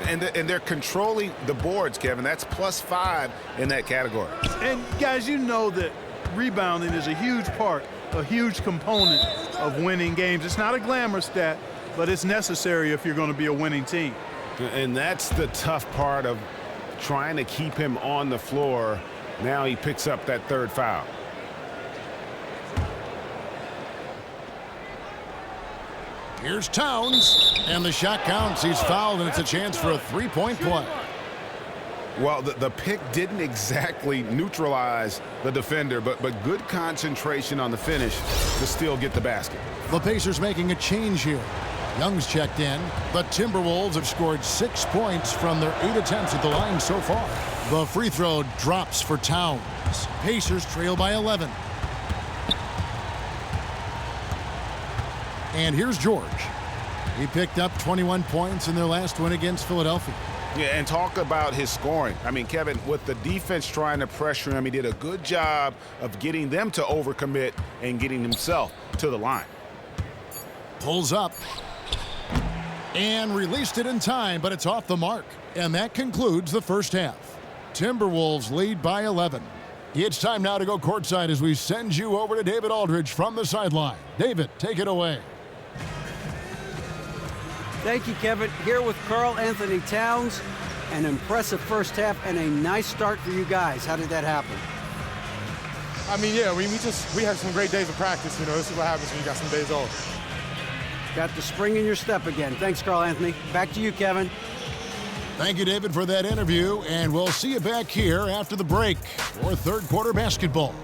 And they're controlling the boards, Kevin. That's +5 in that category. And, guys, you know that rebounding is a huge part, a huge component of winning games. It's not a glamour stat, but it's necessary if you're going to be a winning team. And that's the tough part of trying to keep him on the floor. Now he picks up that third foul. Here's Towns, and the shot counts. He's fouled, and it's a chance for a three-point play. Well, the pick didn't exactly neutralize the defender, but good concentration on the finish to still get the basket. The Pacers making a change here. Young's checked in. The Timberwolves have scored 6 points from their 8 attempts at the line so far. The free throw drops for Towns. Pacers trail by 11. And here's George. He picked up 21 points in their last win against Philadelphia. Yeah, and talk about his scoring. I mean, Kevin, with the defense trying to pressure him, he did a good job of getting them to overcommit and getting himself to the line. Pulls up. And released it in time, but it's off the mark. And that concludes the first half. Timberwolves lead by 11. It's time now to go courtside as we send you over to David Aldridge from the sideline. David, take it away. Thank you, Kevin. Here with Karl Anthony Towns. An impressive first half and a nice start for you guys. How did that happen? I mean, yeah, we had some great days of practice. You know, this is what happens when you got some days off. Got the spring in your step again. Thanks, Karl Anthony. Back to you, Kevin. Thank you, David, for that interview, and we'll see you back here after the break for third quarter basketball.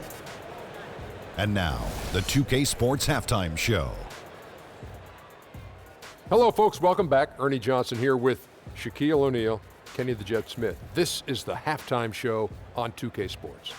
And now, the 2K Sports Halftime Show. Hello, folks. Welcome back. Ernie Johnson here with Shaquille O'Neal, Kenny the Jet Smith. This is the halftime show on 2K Sports.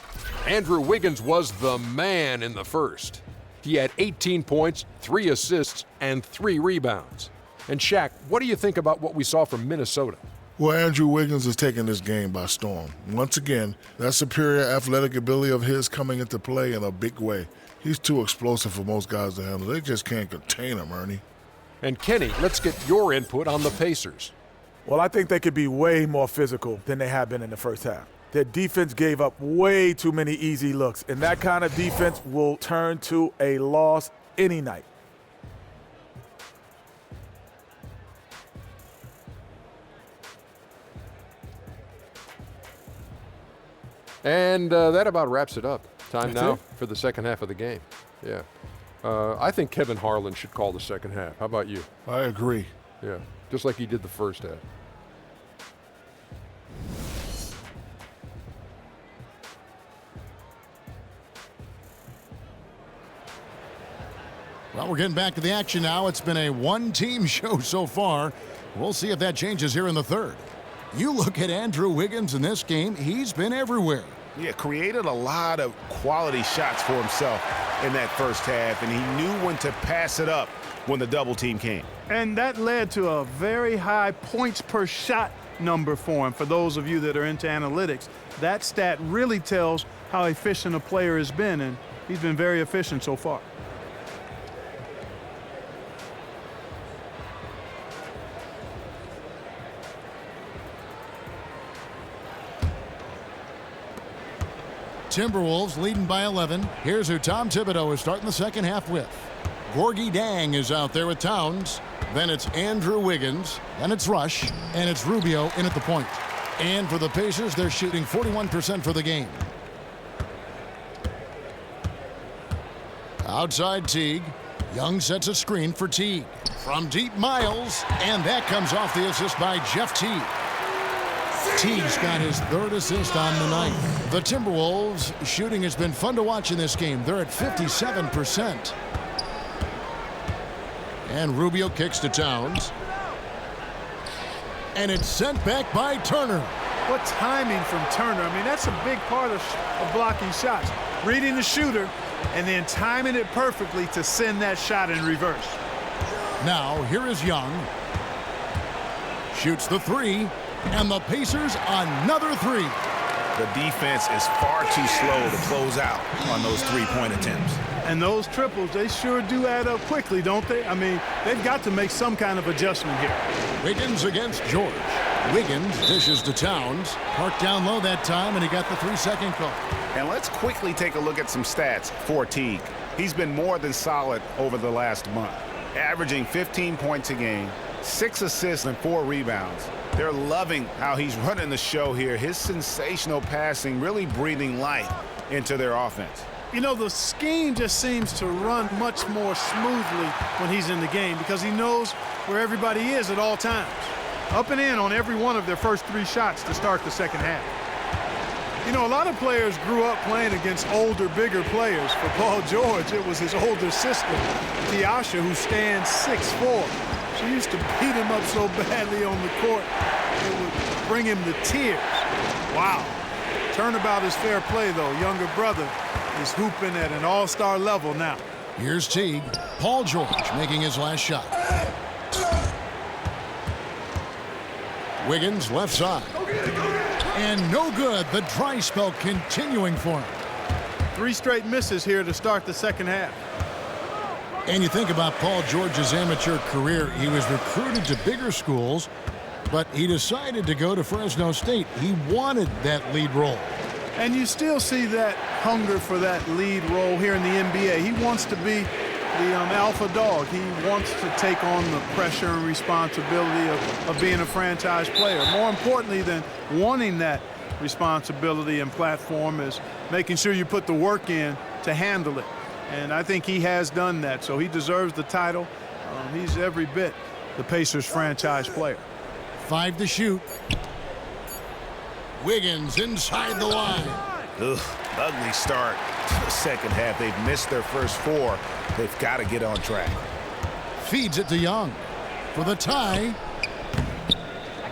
Andrew Wiggins was the man in the first. He had 18 points, 3 assists, and 3 rebounds. And Shaq, what do you think about what we saw from Minnesota? Well, Andrew Wiggins is taking this game by storm. Once again, that superior athletic ability of his coming into play in a big way. He's too explosive for most guys to handle. They just can't contain him, Ernie. And Kenny, let's get your input on the Pacers. Well, I think they could be way more physical than they have been in the first half. Their defense gave up way too many easy looks, and that kind of defense will turn to a loss any night. And that about wraps it up. Time now for the second half of the game. Yeah. I think Kevin Harlan should call the second half. How about you? I agree. Yeah, just like he did the first half. Well, we're getting back to the action now. It's been a one-team show so far. We'll see if that changes here in the third. You look at Andrew Wiggins in this game, he's been everywhere. Yeah, created a lot of quality shots for himself in that first half, and he knew when to pass it up when the double team came. And that led to a very high points per shot number for him. For those of you that are into analytics, that stat really tells how efficient a player has been, and he's been very efficient so far. Timberwolves leading by 11. Here's who Tom Thibodeau is starting the second half with. Gorgie Dang is out there with Towns. Then it's Andrew Wiggins. Then it's Rush. And it's Rubio in at the point. And for the Pacers, they're shooting 41% for the game. Outside Teague. Young sets a screen for Teague. From deep, Miles. And that comes off the assist by Jeff Teague. Teague's got his third assist on the night. The Timberwolves shooting has been fun to watch in this game. They're at 57%. And Rubio kicks to Towns. And it's sent back by Turner. What timing from Turner. I mean, that's a big part of blocking shots. Reading the shooter and then timing it perfectly to send that shot in reverse. Now, here is Young. Shoots the three. And the Pacers another three. The defense is far too slow to close out on those three-point attempts. And those triples, they sure do add up quickly, don't they? I mean, they've got to make some kind of adjustment here. Wiggins against George. Wiggins dishes to Towns. Parked down low that time, and he got the 3-second call. And let's quickly take a look at some stats for Teague. He's been more than solid over the last month, averaging 15 points a game, 6 assists and 4 rebounds. They're loving how he's running the show here. His sensational passing really breathing life into their offense. You know, the scheme just seems to run much more smoothly when he's in the game because he knows where everybody is at all times. Up and in on every one of their first 3 shots to start the second half. You know, a lot of players grew up playing against older, bigger players. For Paul George, it was his older sister, Tiasha, who stands 6'4". She used to beat him up so badly on the court, it would bring him to tears. Wow. Turnabout is fair play, though. Younger brother is hooping at an all-star level now. Here's Teague. Paul George making his last shot. Wiggins left side. And no good. The dry spell continuing for him. 3 straight misses here to start the second half. And you think about Paul George's amateur career, he was recruited to bigger schools, but he decided to go to Fresno State. He wanted that lead role. And you still see that hunger for that lead role here in the NBA. He wants to be the alpha dog. He wants to take on the pressure and responsibility of being a franchise player. More importantly than wanting that responsibility and platform is making sure you put the work in to handle it. And I think he has done that, so he deserves the title. He's every bit the Pacers franchise player. 5 to shoot. Wiggins inside the line. Ugh, ugly start to the second half. They've missed their first 4. They've got to get on track. Feeds it to Young for the tie.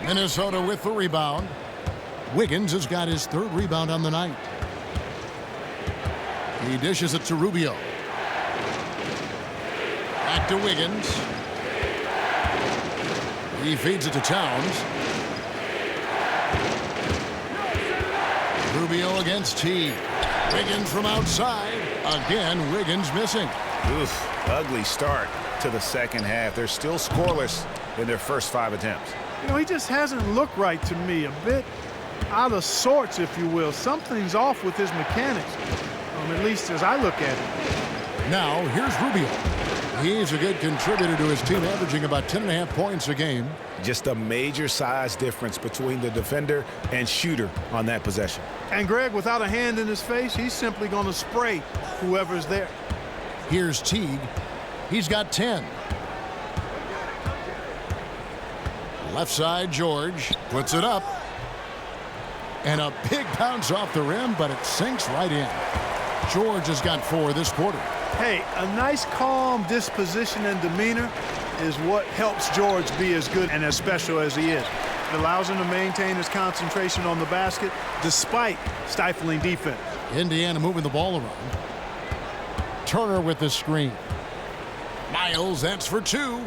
Minnesota with the rebound. Wiggins has got his 3rd rebound on the night. He dishes it to Rubio. Back to Wiggins. He feeds it to Towns. Rubio against Teague. Wiggins from outside. Again, Wiggins missing. Oof, ugly start to the second half. They're still scoreless in their first 5 attempts. You know, he just hasn't looked right to me. A bit out of sorts, if you will. Something's off with his mechanics, at least as I look at it. Now, here's Rubio. He's a good contributor to his team, averaging about 10.5 points a game. Just a major size difference between the defender and shooter on that possession. And Greg, without a hand in his face, he's simply going to spray whoever's there. Here's Teague. He's got 10. Left side, George puts it up. And a big bounce off the rim, but it sinks right in. George has got 4 this quarter. Hey, a nice calm disposition and demeanor is what helps George be as good and as special as he is. It allows him to maintain his concentration on the basket despite stifling defense. Indiana moving the ball around. Turner with the screen. Miles, that's for 2.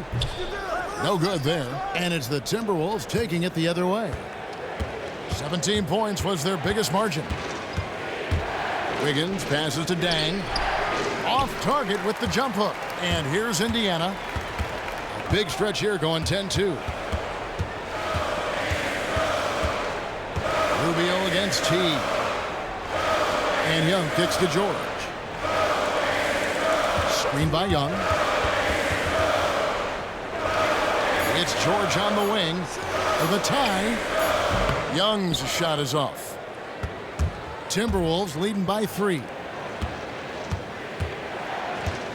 No good there. And it's the Timberwolves taking it the other way. 17 points was their biggest margin. Wiggins passes to Dang. Off target with the jump hook. And here's Indiana. A big stretch here going 10-2. Rubio against Teague. And Young kicks to George. Screen by Young. It's George on the wing for the tie. Young's shot is off. Timberwolves leading by 3.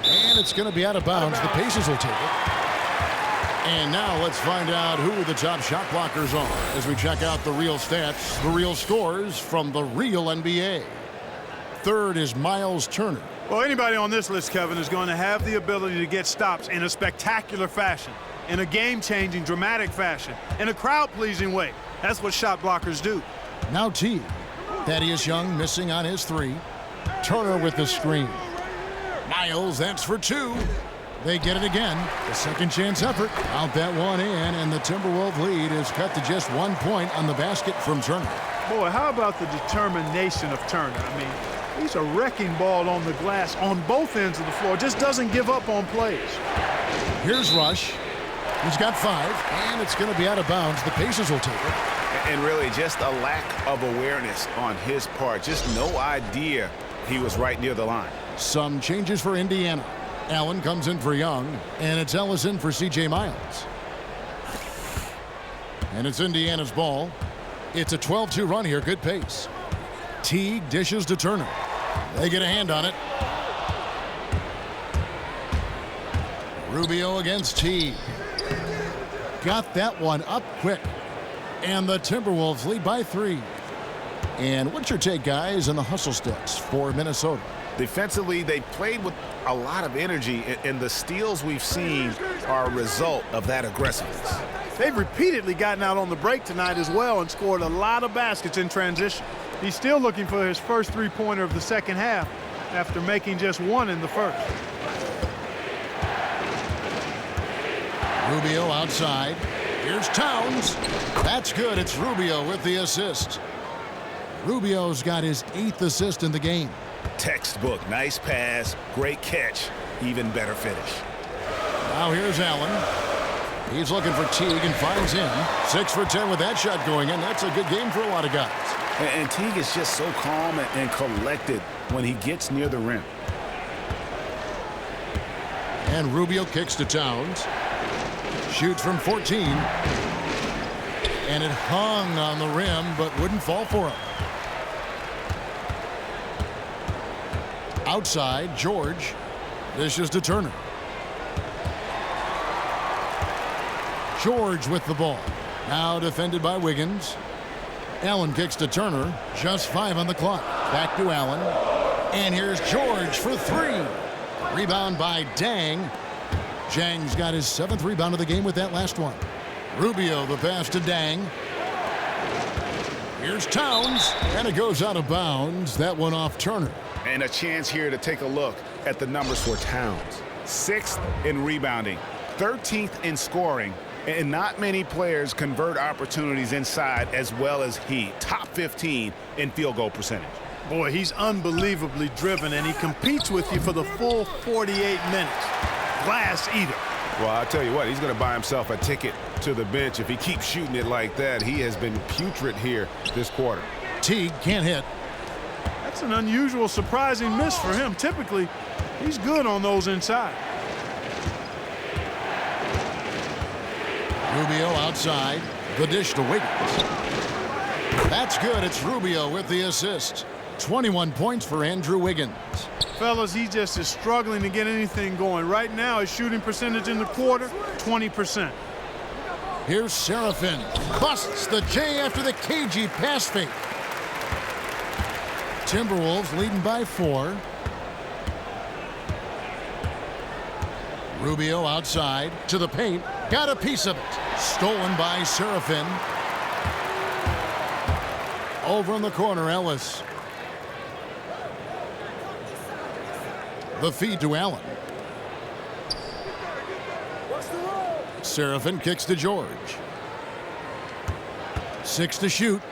And it's going to be out of bounds. The Pacers will take it. And now let's find out who the top shot blockers are as we check out the real stats, the real scores from the real NBA. 3rd is Miles Turner Well, anybody on this list, Kevin, is going to have the ability to get stops in a spectacular fashion, in a game-changing, dramatic fashion, in a crowd-pleasing way. That's what shot blockers do. Now Teague. Thaddeus Young missing on his 3. Turner with the screen. Miles, that's for 2. They get it again. The second chance effort. Out that one in, and the Timberwolves lead is cut to just 1 point on the basket from Turner. Boy, how about the determination of Turner? I mean, he's a wrecking ball on the glass on both ends of the floor. Just doesn't give up on plays. Here's Rush. He's got 5, and it's going to be out of bounds. The Pacers will take it. And really just a lack of awareness on his part. Just no idea he was right near the line. Some changes for Indiana. Allen comes in for Young, and it's Ellison for C.J. Miles. And it's Indiana's ball. It's a 12-2 run here. Good pace. Teague dishes to Turner. They get a hand on it. Rubio against Teague. Got that one up quick. And the Timberwolves lead by 3. And what's your take, guys, on the hustle stats for Minnesota? Defensively, they played with a lot of energy, and the steals we've seen are a result of that aggressiveness. They've repeatedly gotten out on the break tonight as well and scored a lot of baskets in transition. He's still looking for his first 3-pointer of the second half after making just 1 in the first. Rubio outside. Here's Towns. That's good. It's Rubio with the assist. Rubio's got his 8th assist in the game. Textbook. Nice pass. Great catch. Even better finish. Now here's Allen. He's looking for Teague and finds him. 6 for 10 with that shot going in. That's a good game for a lot of guys. And Teague is just so calm and collected when he gets near the rim. And Rubio kicks to Towns. Shoots from 14. And it hung on the rim, but wouldn't fall for him. Outside, George. Dishes to Turner. George with the ball. Now defended by Wiggins. Allen kicks to Turner. Just 5 on the clock. Back to Allen. And here's George for 3. Rebound by Dang. Jang's got his 7th rebound of the game with that last one. Rubio the pass to Dang. Here's Towns. And it goes out of bounds. That one off Turner. And a chance here to take a look at the numbers for Towns. 6th in rebounding. 13th in scoring. And not many players convert opportunities inside as well as he. Top 15 in field goal percentage. Boy, he's unbelievably driven, and he competes with you for the full 48 minutes. Glass eater. Well, I'll tell you what, he's going to buy himself a ticket to the bench if he keeps shooting it like that. He has been putrid here this quarter. Teague can't hit. That's an unusual, surprising miss for him. Typically, he's good on those inside. Rubio outside. The dish to Wiggins. That's good. It's Rubio with the assist. 21 points for Andrew Wiggins. Fellas, he just is struggling to get anything going. Right now, his shooting percentage in the quarter, 20%. Here's Serafin. Busts the J after the KG pass fake. Timberwolves leading by 4. Rubio outside to the paint. Got a piece of it. Stolen by Serafin. Over in the corner, Ellis. The feed to Allen. Serafin kicks to George. 6 to shoot.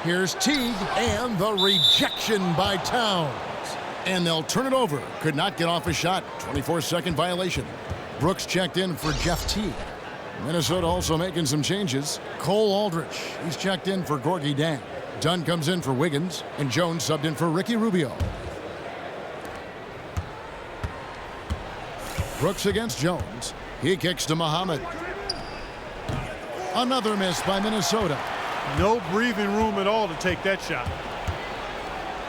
Here's Teague, and the rejection by Towns. And they'll turn it over. Could not get off a shot. 24-second violation. Brooks checked in for Jeff Teague. Minnesota also making some changes. Cole Aldrich, he's checked in for Gorgie Dang. Dunn comes in for Wiggins, and Jones subbed in for Ricky Rubio. Brooks against Jones. He kicks to Muhammad. Another miss by Minnesota. No breathing room at all to take that shot.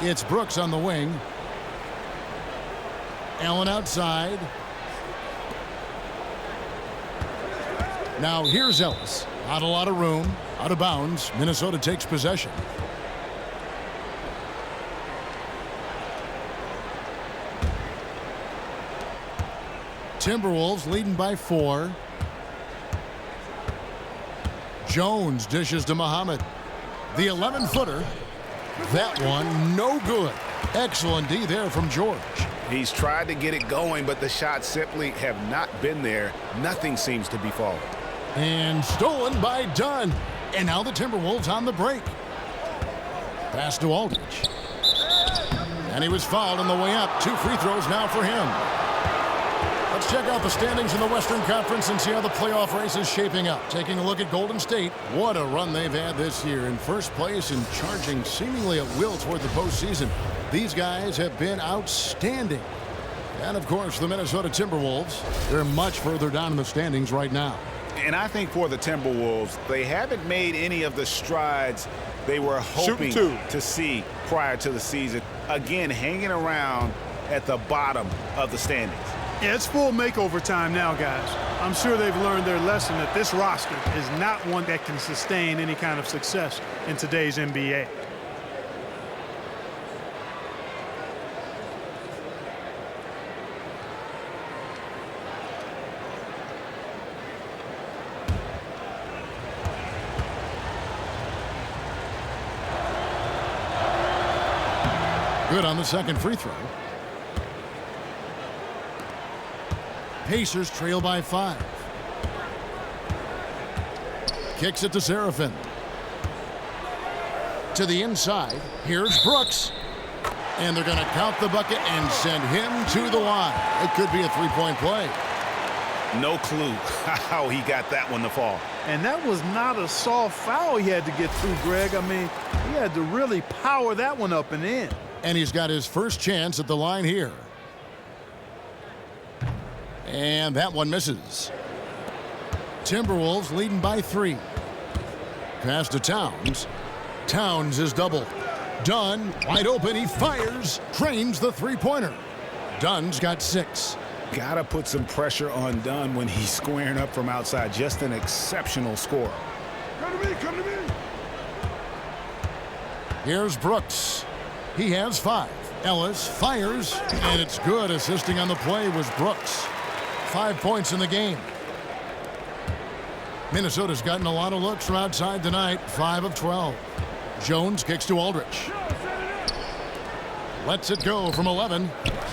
It's Brooks on the wing. Allen outside. Now here's Ellis. Not a lot of room. Out of bounds. Minnesota takes possession. Timberwolves leading by 4. Jones dishes to Muhammad. The 11-footer. That one no good. Excellent D there from George. He's tried to get it going, but the shots simply have not been there. Nothing seems to be falling. And stolen by Dunn. And now the Timberwolves on the break. Pass to Aldridge. And he was fouled on the way up. 2 free throws now for him. Let's check out the standings in the Western Conference and see how the playoff race is shaping up. Taking a look at Golden State. What a run they've had this year. In first place and charging seemingly at will toward the postseason. These guys have been outstanding. And, of course, the Minnesota Timberwolves. They're much further down in the standings right now. And I think for the Timberwolves, they haven't made any of the strides they were hoping to see prior to the season. Again, hanging around at the bottom of the standings. Yeah, it's full makeover time now, guys. I'm sure they've learned their lesson that this roster is not one that can sustain any kind of success in today's NBA. Good on the second free throw. Pacers trail by 5. Kicks it to Seraphin. To the inside. Here's Brooks. And they're going to count the bucket and send him to the line. It could be a three-point play. No clue how he got that one to fall. And that was not a soft foul he had to get through, Greg. I mean, he had to really power that one up and in. And he's got his first chance at the line here. And that one misses. Timberwolves leading by 3. Pass to Towns. Towns is doubled. Dunn wide open. He fires. Drains the three-pointer. Dunn's got 6. Gotta put some pressure on Dunn when he's squaring up from outside. Just an exceptional score. Come to me, come to me. Here's Brooks. He has 5. Ellis fires, and it's good. Assisting on the play was Brooks. 5 points in the game. Minnesota's gotten a lot of looks from outside tonight. 5 of 12. Jones kicks to Aldridge. Lets it go from 11.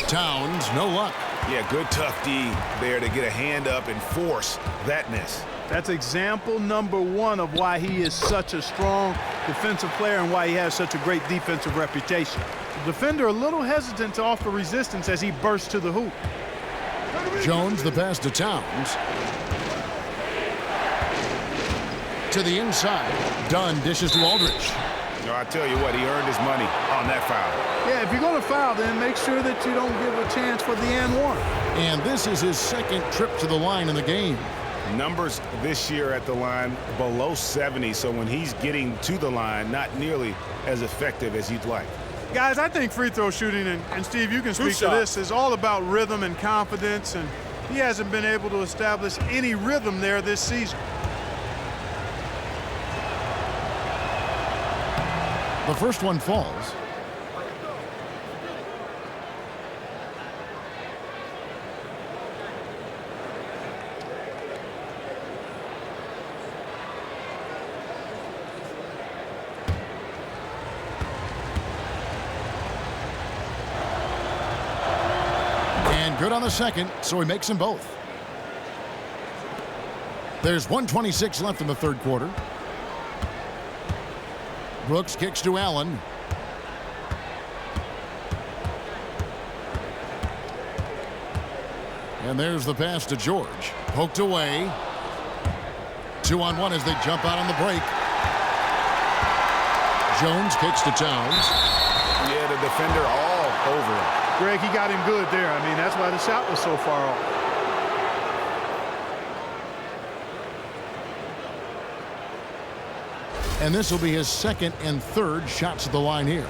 Towns, no luck. Yeah, good tough D there to get a hand up and force that miss. That's example number 1 of why he is such a strong defensive player and why he has such a great defensive reputation. The defender a little hesitant to offer resistance as he bursts to the hoop. Jones the pass to Towns. To the inside. Dunn dishes to Aldridge. No, I tell you what, he earned his money on that foul. Yeah, if you're going to foul, then make sure that you don't give a chance for the and one. And this is his second trip to the line in the game. Numbers this year at the line below 70, so when he's getting to the line, not nearly as effective as you'd like. Guys, I think free throw shooting, and Steve, you can speak to this, is all about rhythm and confidence, and he hasn't been able to establish any rhythm there this season. The first one falls. And good on the second, so he makes them both. There's 1:26 left in the third quarter. Brooks kicks to Allen. And there's the pass to George. Poked away. 2-on-1 as they jump out on the break. Jones kicks to Towns. Yeah, the defender all over him. Greg, he got him good there. I mean, that's why the shot was so far off. And this will be his second and third shots at the line here.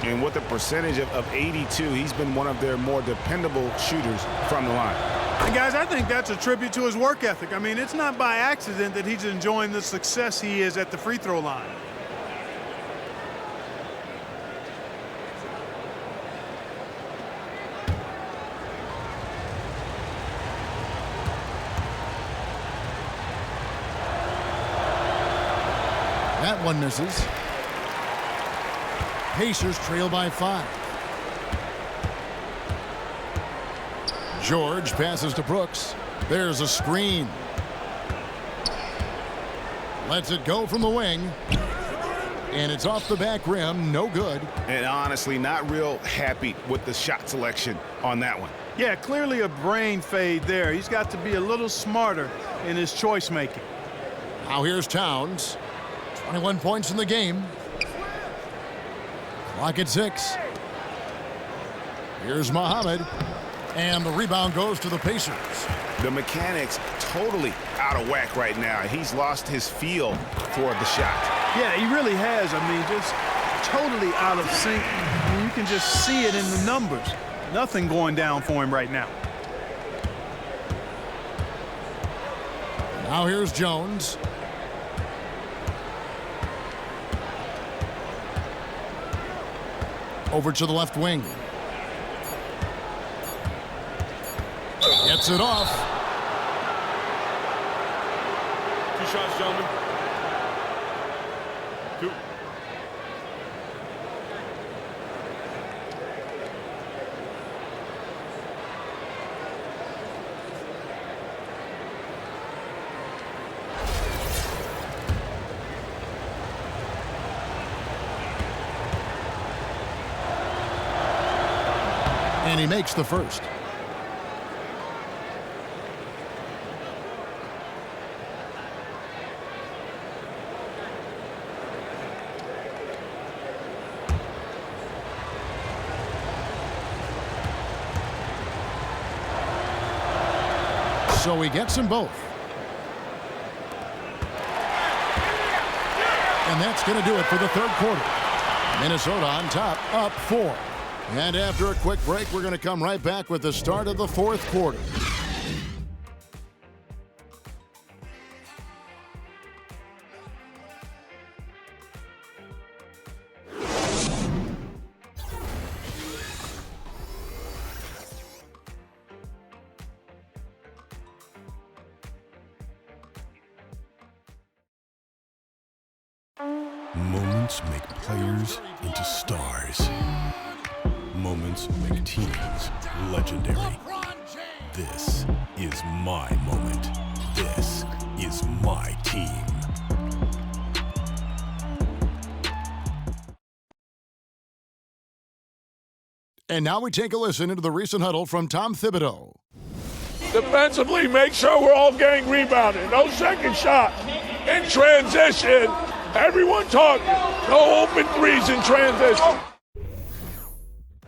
And with a percentage of 82, he's been one of their more dependable shooters from the line. And guys, I think that's a tribute to his work ethic. I mean, it's not by accident that he's enjoying the success he is at the free throw line. That one misses. Pacers trail by 5. George passes to Brooks. There's a screen. Lets it go from the wing. And it's off the back rim. No good. And honestly, not real happy with the shot selection on that one. Yeah, clearly a brain fade there. He's got to be a little smarter in his choice making. Now here's Towns. 21 points in the game. Clock at 6. Here's Muhammad. And the rebound goes to the Pacers. The mechanics totally out of whack right now. He's lost his feel for the shot. Yeah, he really has. I mean, just totally out of sync. I mean, you can just see it in the numbers. Nothing going down for him right now. Now here's Jones. Over to the left wing. Gets it off. 2 shots, gentlemen. 2. And he makes the first. So he gets them both. And that's going to do it for the third quarter. Minnesota on top, up 4. And after a quick break, we're going to come right back with the start of the fourth quarter. Moments make players into stars. Moments make teams legendary. This is my moment. This is my team. And now we take a listen into the recent huddle from Tom Thibodeau. Defensively, make sure we're all getting rebounded. No second shot. In transition, everyone talking. No open threes in transition.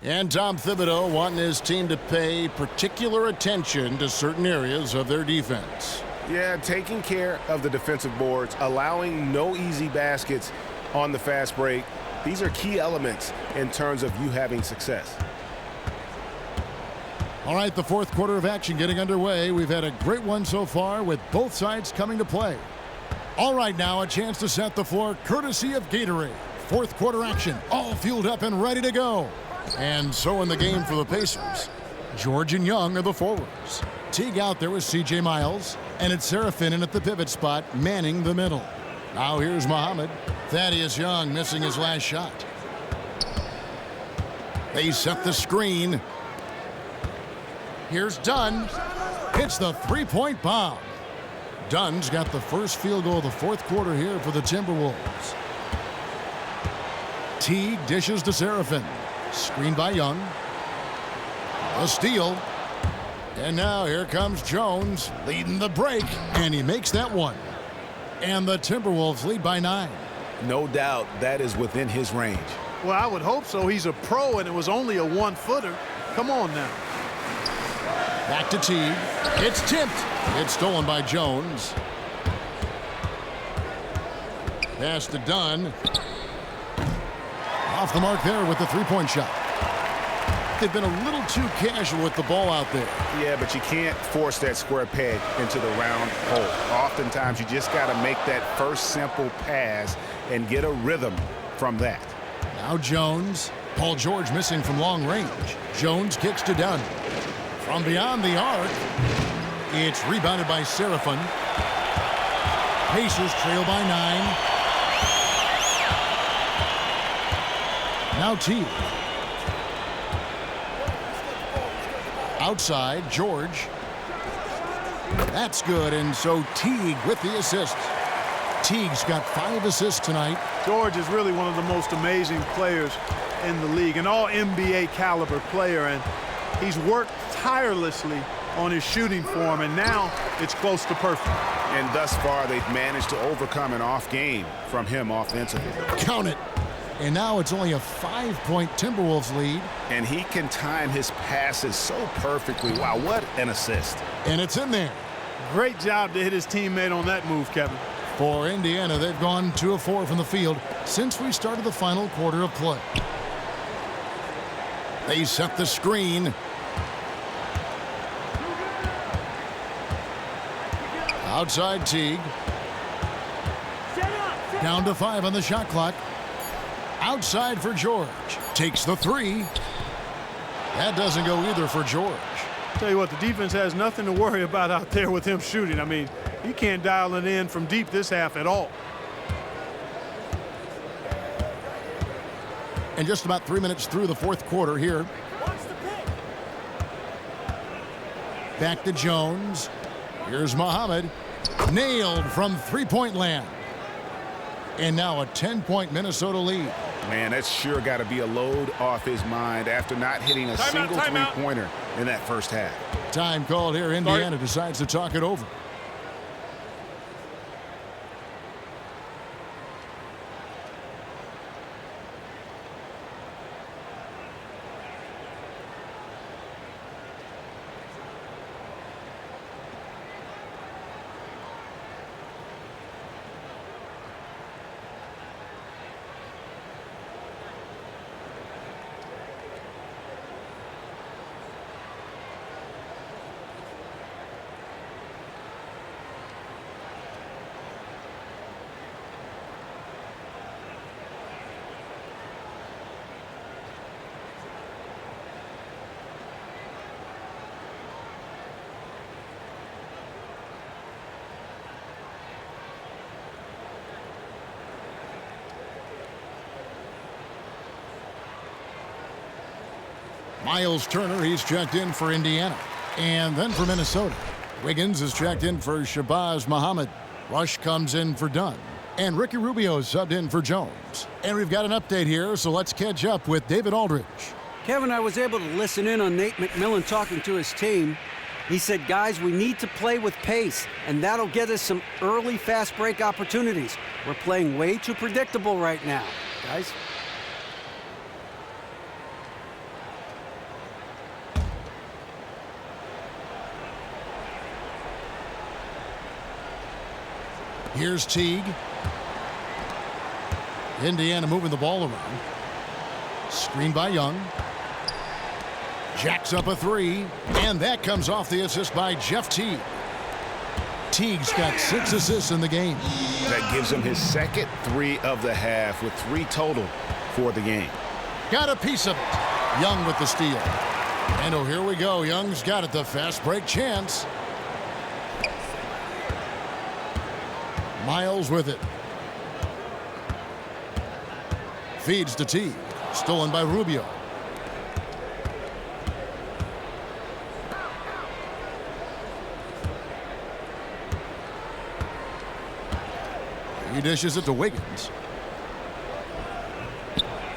And Tom Thibodeau wanting his team to pay particular attention to certain areas of their defense. Yeah, taking care of the defensive boards, allowing no easy baskets on the fast break. These are key elements in terms of you having success. All right, the fourth quarter of action getting underway. We've had a great one so far with both sides coming to play. All right, now a chance to set the floor courtesy of Gatorade. Fourth quarter action, all fueled up and ready to go. And so in the game for the Pacers, George and Young are the forwards. Teague out there with C.J. Miles, and it's Serafin in at the pivot spot, manning the middle. Now here's Muhammad. Thaddeus Young missing his last shot. They set the screen. Here's Dunn. Hits the three-point bomb. Dunn's got the first field goal of the fourth quarter here for the Timberwolves. Teague dishes to Serafin. Screen by Young. A steal. And now here comes Jones leading the break. And he makes that one. And the Timberwolves lead by 9. No doubt that is within his range. Well, I would hope so. He's a pro, and it was only a one-footer. Come on now. Back to Teague. It's tipped. It's stolen by Jones. Pass to Dunn. Off the mark there with the three-point shot. They've been a little too casual with the ball out there. Yeah, but you can't force that square peg into the round hole. Oftentimes, you just got to make that first simple pass and get a rhythm from that. Now Jones. Paul George missing from long range. Jones kicks to Dunn. From beyond the arc, it's rebounded by Serafin. Pacers trail by 9. Now Teague. Outside, George. That's good, and so Teague with the assist. Teague's got 5 assists tonight. George is really one of the most amazing players in the league, an all-NBA caliber player, and he's worked tirelessly on his shooting form, and now it's close to perfect. And thus far, they've managed to overcome an off game from him offensively. Count it. And now it's only a 5-point Timberwolves lead. And he can time his passes so perfectly. Wow, what an assist. And it's in there. Great job to hit his teammate on that move, Kevin. For Indiana, they've gone 2 of 4 from the field since we started the final quarter of play. They set the screen. Outside Teague. Down to 5 on the shot clock. Outside for George. Takes the 3. That doesn't go either for George. Tell you what, the defense has nothing to worry about out there with him shooting. I mean, he can't dial it in from deep this half at all. And just about 3 minutes through the 4th quarter here. Back to Jones. Here's Muhammad. Nailed from 3-point land. And now a 10-point Minnesota lead. Man, that's sure got to be a load off his mind after not hitting a single three-pointer in that first half. Time called here. Indiana decides to talk it over. Miles Turner, he's checked in for Indiana. And then for Minnesota, Wiggins is checked in for Shabazz Muhammad. Rush comes in for Dunn. And Ricky Rubio is subbed in for Jones. And we've got an update here, so let's catch up with David Aldridge. Kevin, I was able to listen in on Nate McMillan talking to his team. He said, guys, we need to play with pace, and that'll get us some early fast break opportunities. We're playing way too predictable right now, guys. Here's Teague. Indiana moving the ball around. Screen by Young. Jacks up a 3, and that comes off the assist by Jeff Teague. Teague's got 6 assists in the game. That gives him his second 3 of the half with 3 total for the game. Got a piece of it. Young with the steal. And oh, here we go. Young's got it. The fast break chance. Miles with it. Feeds to Teague. Stolen by Rubio. He dishes it to Wiggins.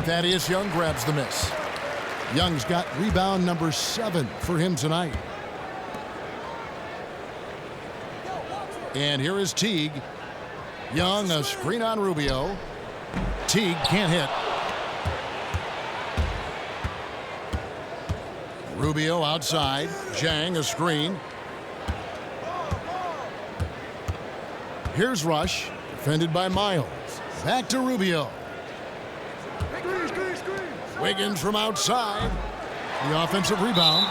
Thaddeus Young grabs the miss. Young's got rebound number 7 for him tonight. And here is Teague. Young, a screen on Rubio. Teague can't hit. Rubio outside. Jang, a screen. Here's Rush, defended by Miles. Back to Rubio. Wiggins from outside. The offensive rebound.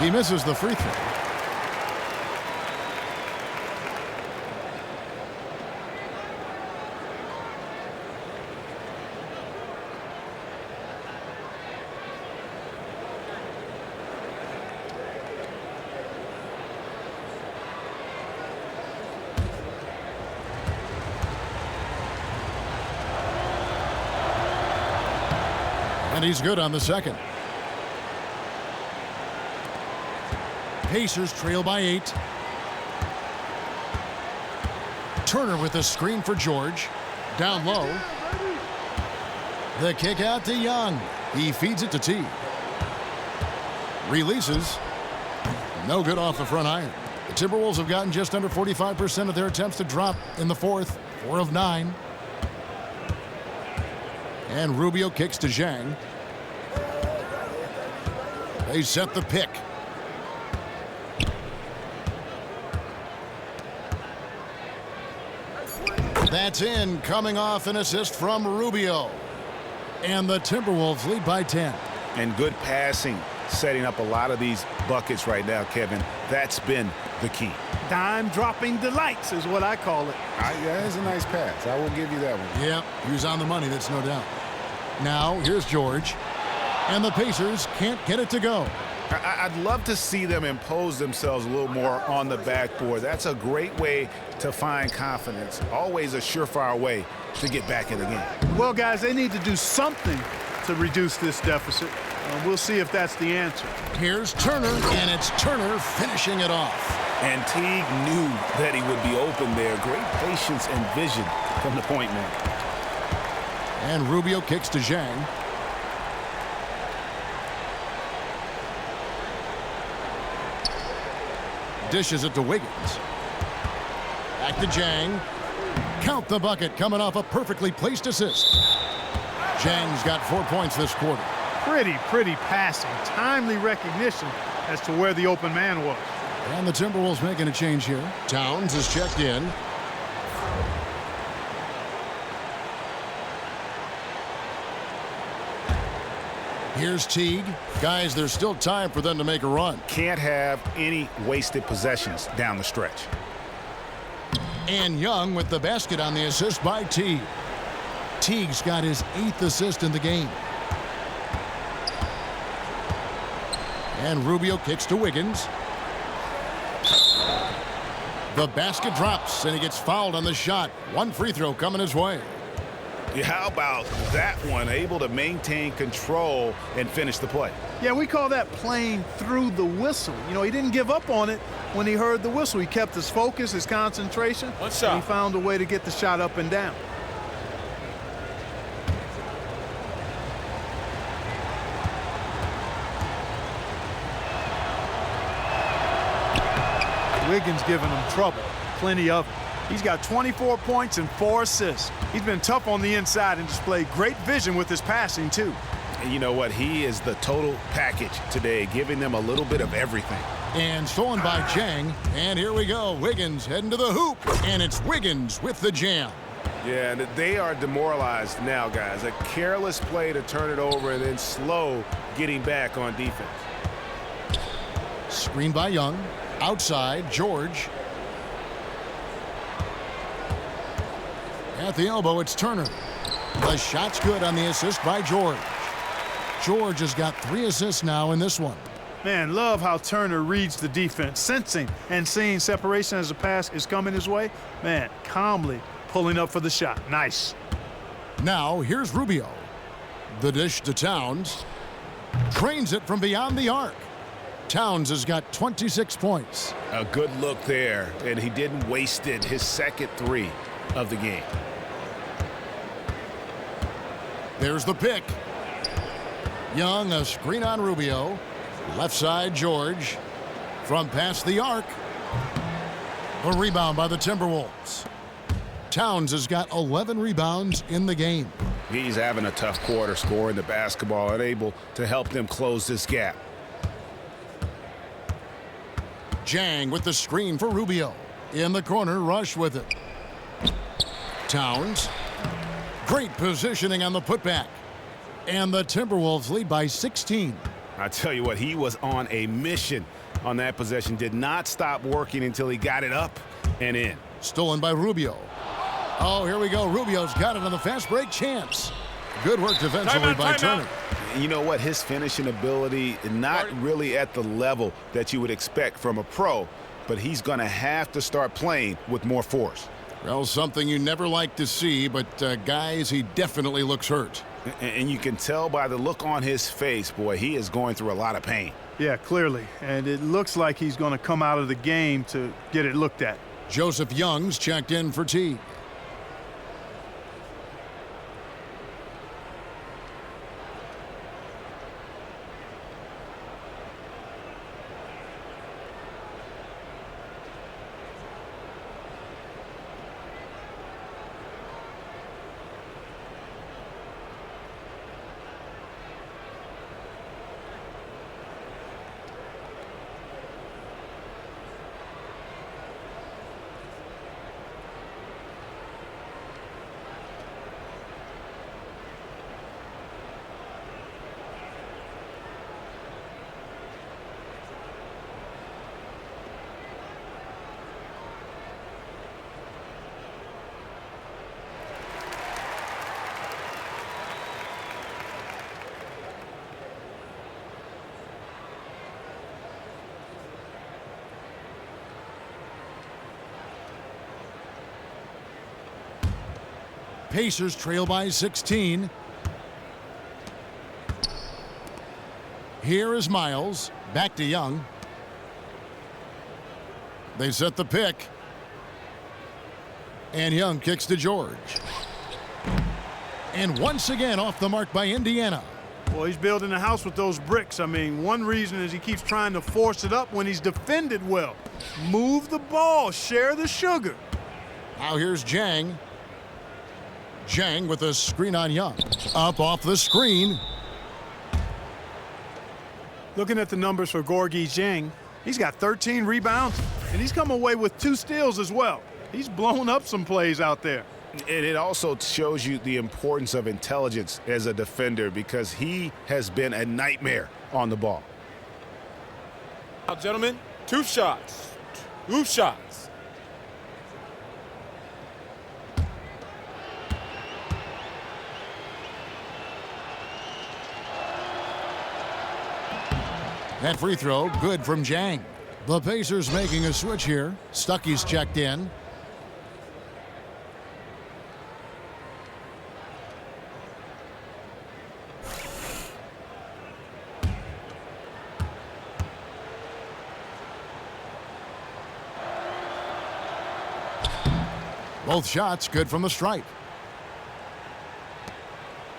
He misses the free throw. And he's good on the second. Pacers trail by 8. Turner with a screen for George. Down low. The kick out to Young. He feeds it to T. Releases. No good off the front iron. The Timberwolves have gotten just under 45% of their attempts to drop in the fourth. 4 of 9. And Rubio kicks to Zhang. They set the pick. That's in, coming off an assist from Rubio. And the Timberwolves lead by 10. And good passing, setting up a lot of these buckets right now, Kevin. That's been the key. Dime dropping delights is what I call it. That's a nice pass. I will give you that one. Yeah, he was on the money, that's no doubt. Now, here's George. And the Pacers can't get it to go. I'd love to see them impose themselves a little more on the backboard. That's a great way to find confidence. Always a surefire way to get back in the game. Well, guys, they need to do something to reduce this deficit. We'll see if that's the answer. Here's Turner, and it's Turner finishing it off. And Teague knew that he would be open there. Great patience and vision from the point man. And Rubio kicks to Zhang. Dishes it to Wiggins. Back to Zhang. Count the bucket, coming off a perfectly placed assist. Zhang's got 4 points this quarter. Pretty passing. Timely recognition as to where the open man was. And the Timberwolves making a change here. Towns is checked in. Here's Teague. Guys, there's still time for them to make a run. Can't have any wasted possessions down the stretch. And Young with the basket on the assist by Teague. Teague's got his 8th assist in the game. And Rubio kicks to Wiggins. The basket drops, and he gets fouled on the shot. 1 free throw coming his way. Yeah, how about that one? Able to maintain control and finish the play. Yeah, we call that playing through the whistle. You know, he didn't give up on it when he heard the whistle. He kept his focus, his concentration. One shot. And he found a way to get the shot up and down. Wiggins giving him trouble. Plenty of it. He's got 24 points and 4 assists. He's been tough on the inside and displayed great vision with his passing, too. And you know what? He is the total package today, giving them a little bit of everything. And stolen by Zhang. And here we go. Wiggins heading to the hoop. And it's Wiggins with the jam. Yeah, and they are demoralized now, guys. A careless play to turn it over and then slow getting back on defense. Screen by Young. Outside, George. At the elbow, it's Turner. The shot's good on the assist by George. George has got 3 assists now in this one. Man, love how Turner reads the defense, sensing and seeing separation as the pass is coming his way. Man, calmly pulling up for the shot. Nice. Now, here's Rubio. The dish to Towns. Trains it from beyond the arc. Towns has got 26 points. A good look there, and he didn't waste it. His second 3 of the game. There's the pick. Young, a screen on Rubio. Left side, George. From past the arc. A rebound by the Timberwolves. Towns has got 11 rebounds in the game. He's having a tough quarter scoring the basketball, unable to help them close this gap. Zhang with the screen for Rubio. In the corner, Rush with it. Towns. Great positioning on the putback. And the Timberwolves lead by 16. I tell you what, he was on a mission on that possession. Did not stop working until he got it up and in. Stolen by Rubio. Oh, here we go. Rubio's got it on the fast break chance. Good work defensively by Turner. You know what? His finishing ability, not really at the level that you would expect from a pro, but he's going to have to start playing with more force. Well, something you never like to see, but guys, he definitely looks hurt. And you can tell by the look on his face, boy, he is going through a lot of pain. Yeah, clearly. And it looks like he's going to come out of the game to get it looked at. Joseph Young's checked in for T. Pacers trail by 16. Here is Miles. Back to Young. They set the pick. And Young kicks to George. And once again off the mark by Indiana. Well, he's building a house with those bricks. I mean, one reason is he keeps trying to force it up when he's defended well. Move the ball. Share the sugar. Now here's Jang. Jang with a screen on Young. Up off the screen. Looking at the numbers for Gorgui Dieng, he's got 13 rebounds, and he's come away with 2 steals as well. He's blown up some plays out there. And it also shows you the importance of intelligence as a defender because he has been a nightmare on the ball. Now, gentlemen, 2 shots. 2 shots. That free throw, good from Jang. The Pacers making a switch here. Stuckey's checked in. Both shots good from the stripe.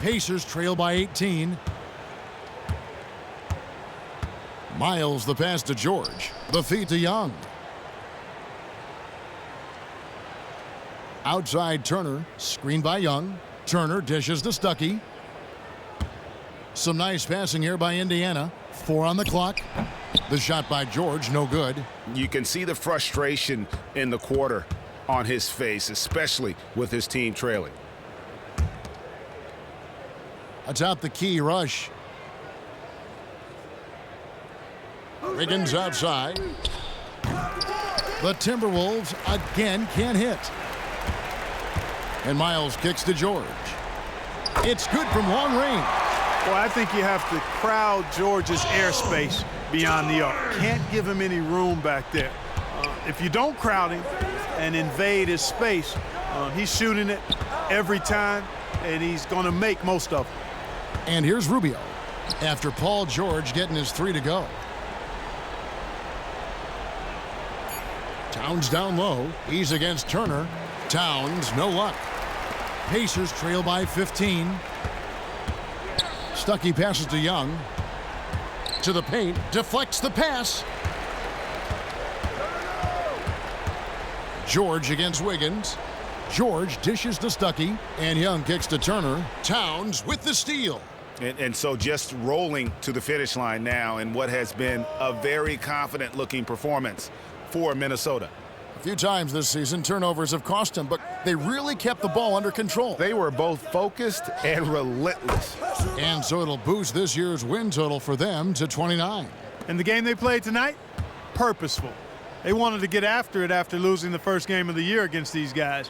Pacers trail by 18. Miles the pass to George. The feed to Young. Outside Turner. Screen by Young. Turner dishes to Stuckey. Some nice passing here by Indiana. 4 on the clock. The shot by George, no good. You can see the frustration in the quarter on his face, especially with his team trailing. Atop the key, Rush. Wiggins outside. The Timberwolves again can't hit. And Miles kicks to George. It's good from long range. Well, I think you have to crowd George's airspace beyond the arc. Can't give him any room back there. If you don't crowd him and invade his space, he's shooting it every time, and he's going to make most of them. And here's Rubio after Paul George getting his 3 to go. Towns down low. He's against Turner. Towns, no luck. Pacers trail by 15. Stuckey passes to Young. To the paint. Deflects the pass. George against Wiggins. George dishes to Stuckey. And Young kicks to Turner. Towns with the steal. And so just rolling to the finish line now in what has been a very confident-looking performance for Minnesota. A few times this season, turnovers have cost them, but they really kept the ball under control. They were both focused and relentless. And so it'll boost this year's win total for them to 29. And the game they played tonight, purposeful. They wanted to get after it after losing the first game of the year against these guys.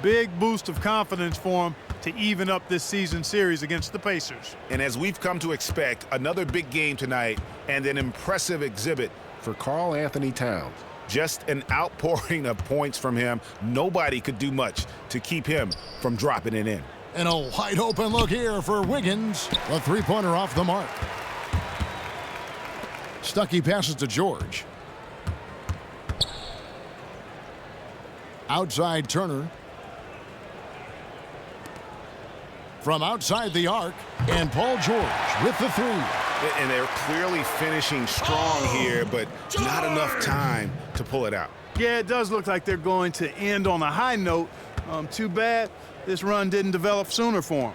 Big boost of confidence for them to even up this season series against the Pacers. And as we've come to expect, another big game tonight and an impressive exhibit for Karl Anthony Towns. Just an outpouring of points from him. Nobody could do much to keep him from dropping it in. And a wide open look here for Wiggins. A three-pointer off the mark. Stuckey passes to George. Outside Turner. From outside the arc, and Paul George with the three. And they're clearly finishing strong here, but not enough time to pull it out. Yeah, it does look like they're going to end on a high note. Too bad this run didn't develop sooner for them.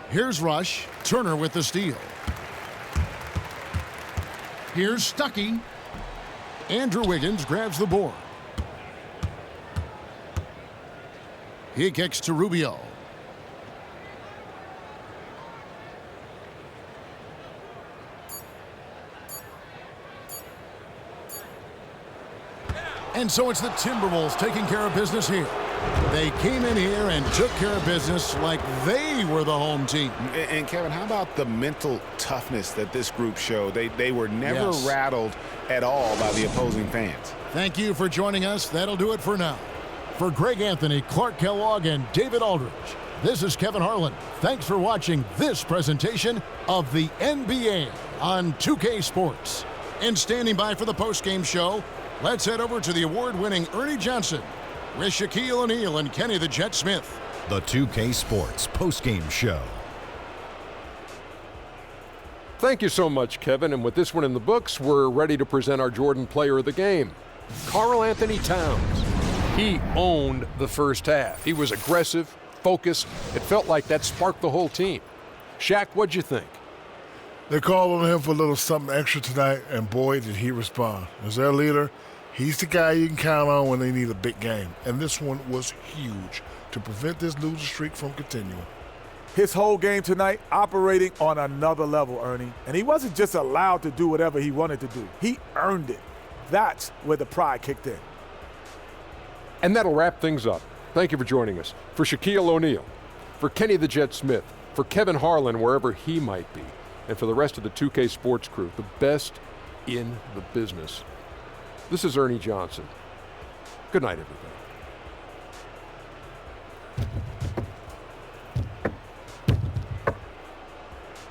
Here's Rush. Turner with the steal. Here's Stuckey. Andrew Wiggins grabs the board. He kicks to Rubio. And so it's the Timberwolves taking care of business here. They came in here and took care of business like they were the home team. And Kevin, how about the mental toughness that this group showed? They were never rattled at all by the opposing fans. Thank you for joining us. That'll do it for now. For Greg Anthony, Clark Kellogg, and David Aldridge, this is Kevin Harlan. Thanks for watching this presentation of the NBA on 2K Sports. And standing by for the postgame show, let's head over to the award-winning Ernie Johnson with Shaquille O'Neal and Kenny the Jet Smith. The 2K Sports postgame show. Thank you so much, Kevin. And with this one in the books, we're ready to present our Jordan Player of the Game, Karl Anthony Towns. He owned the first half. He was aggressive, focused. It felt like that sparked the whole team. Shaq, what'd you think? They called on him for a little something extra tonight, and boy, did he respond. As their leader, he's the guy you can count on when they need a big game. And this one was huge to prevent this losing streak from continuing. His whole game tonight operating on another level, Ernie. And he wasn't just allowed to do whatever he wanted to do. He earned it. That's where the pride kicked in. And that'll wrap things up. Thank you for joining us. For Shaquille O'Neal, for Kenny the Jet Smith, for Kevin Harlan, wherever he might be, and for the rest of the 2K Sports crew, the best in the business. This is Ernie Johnson. Good night, everybody.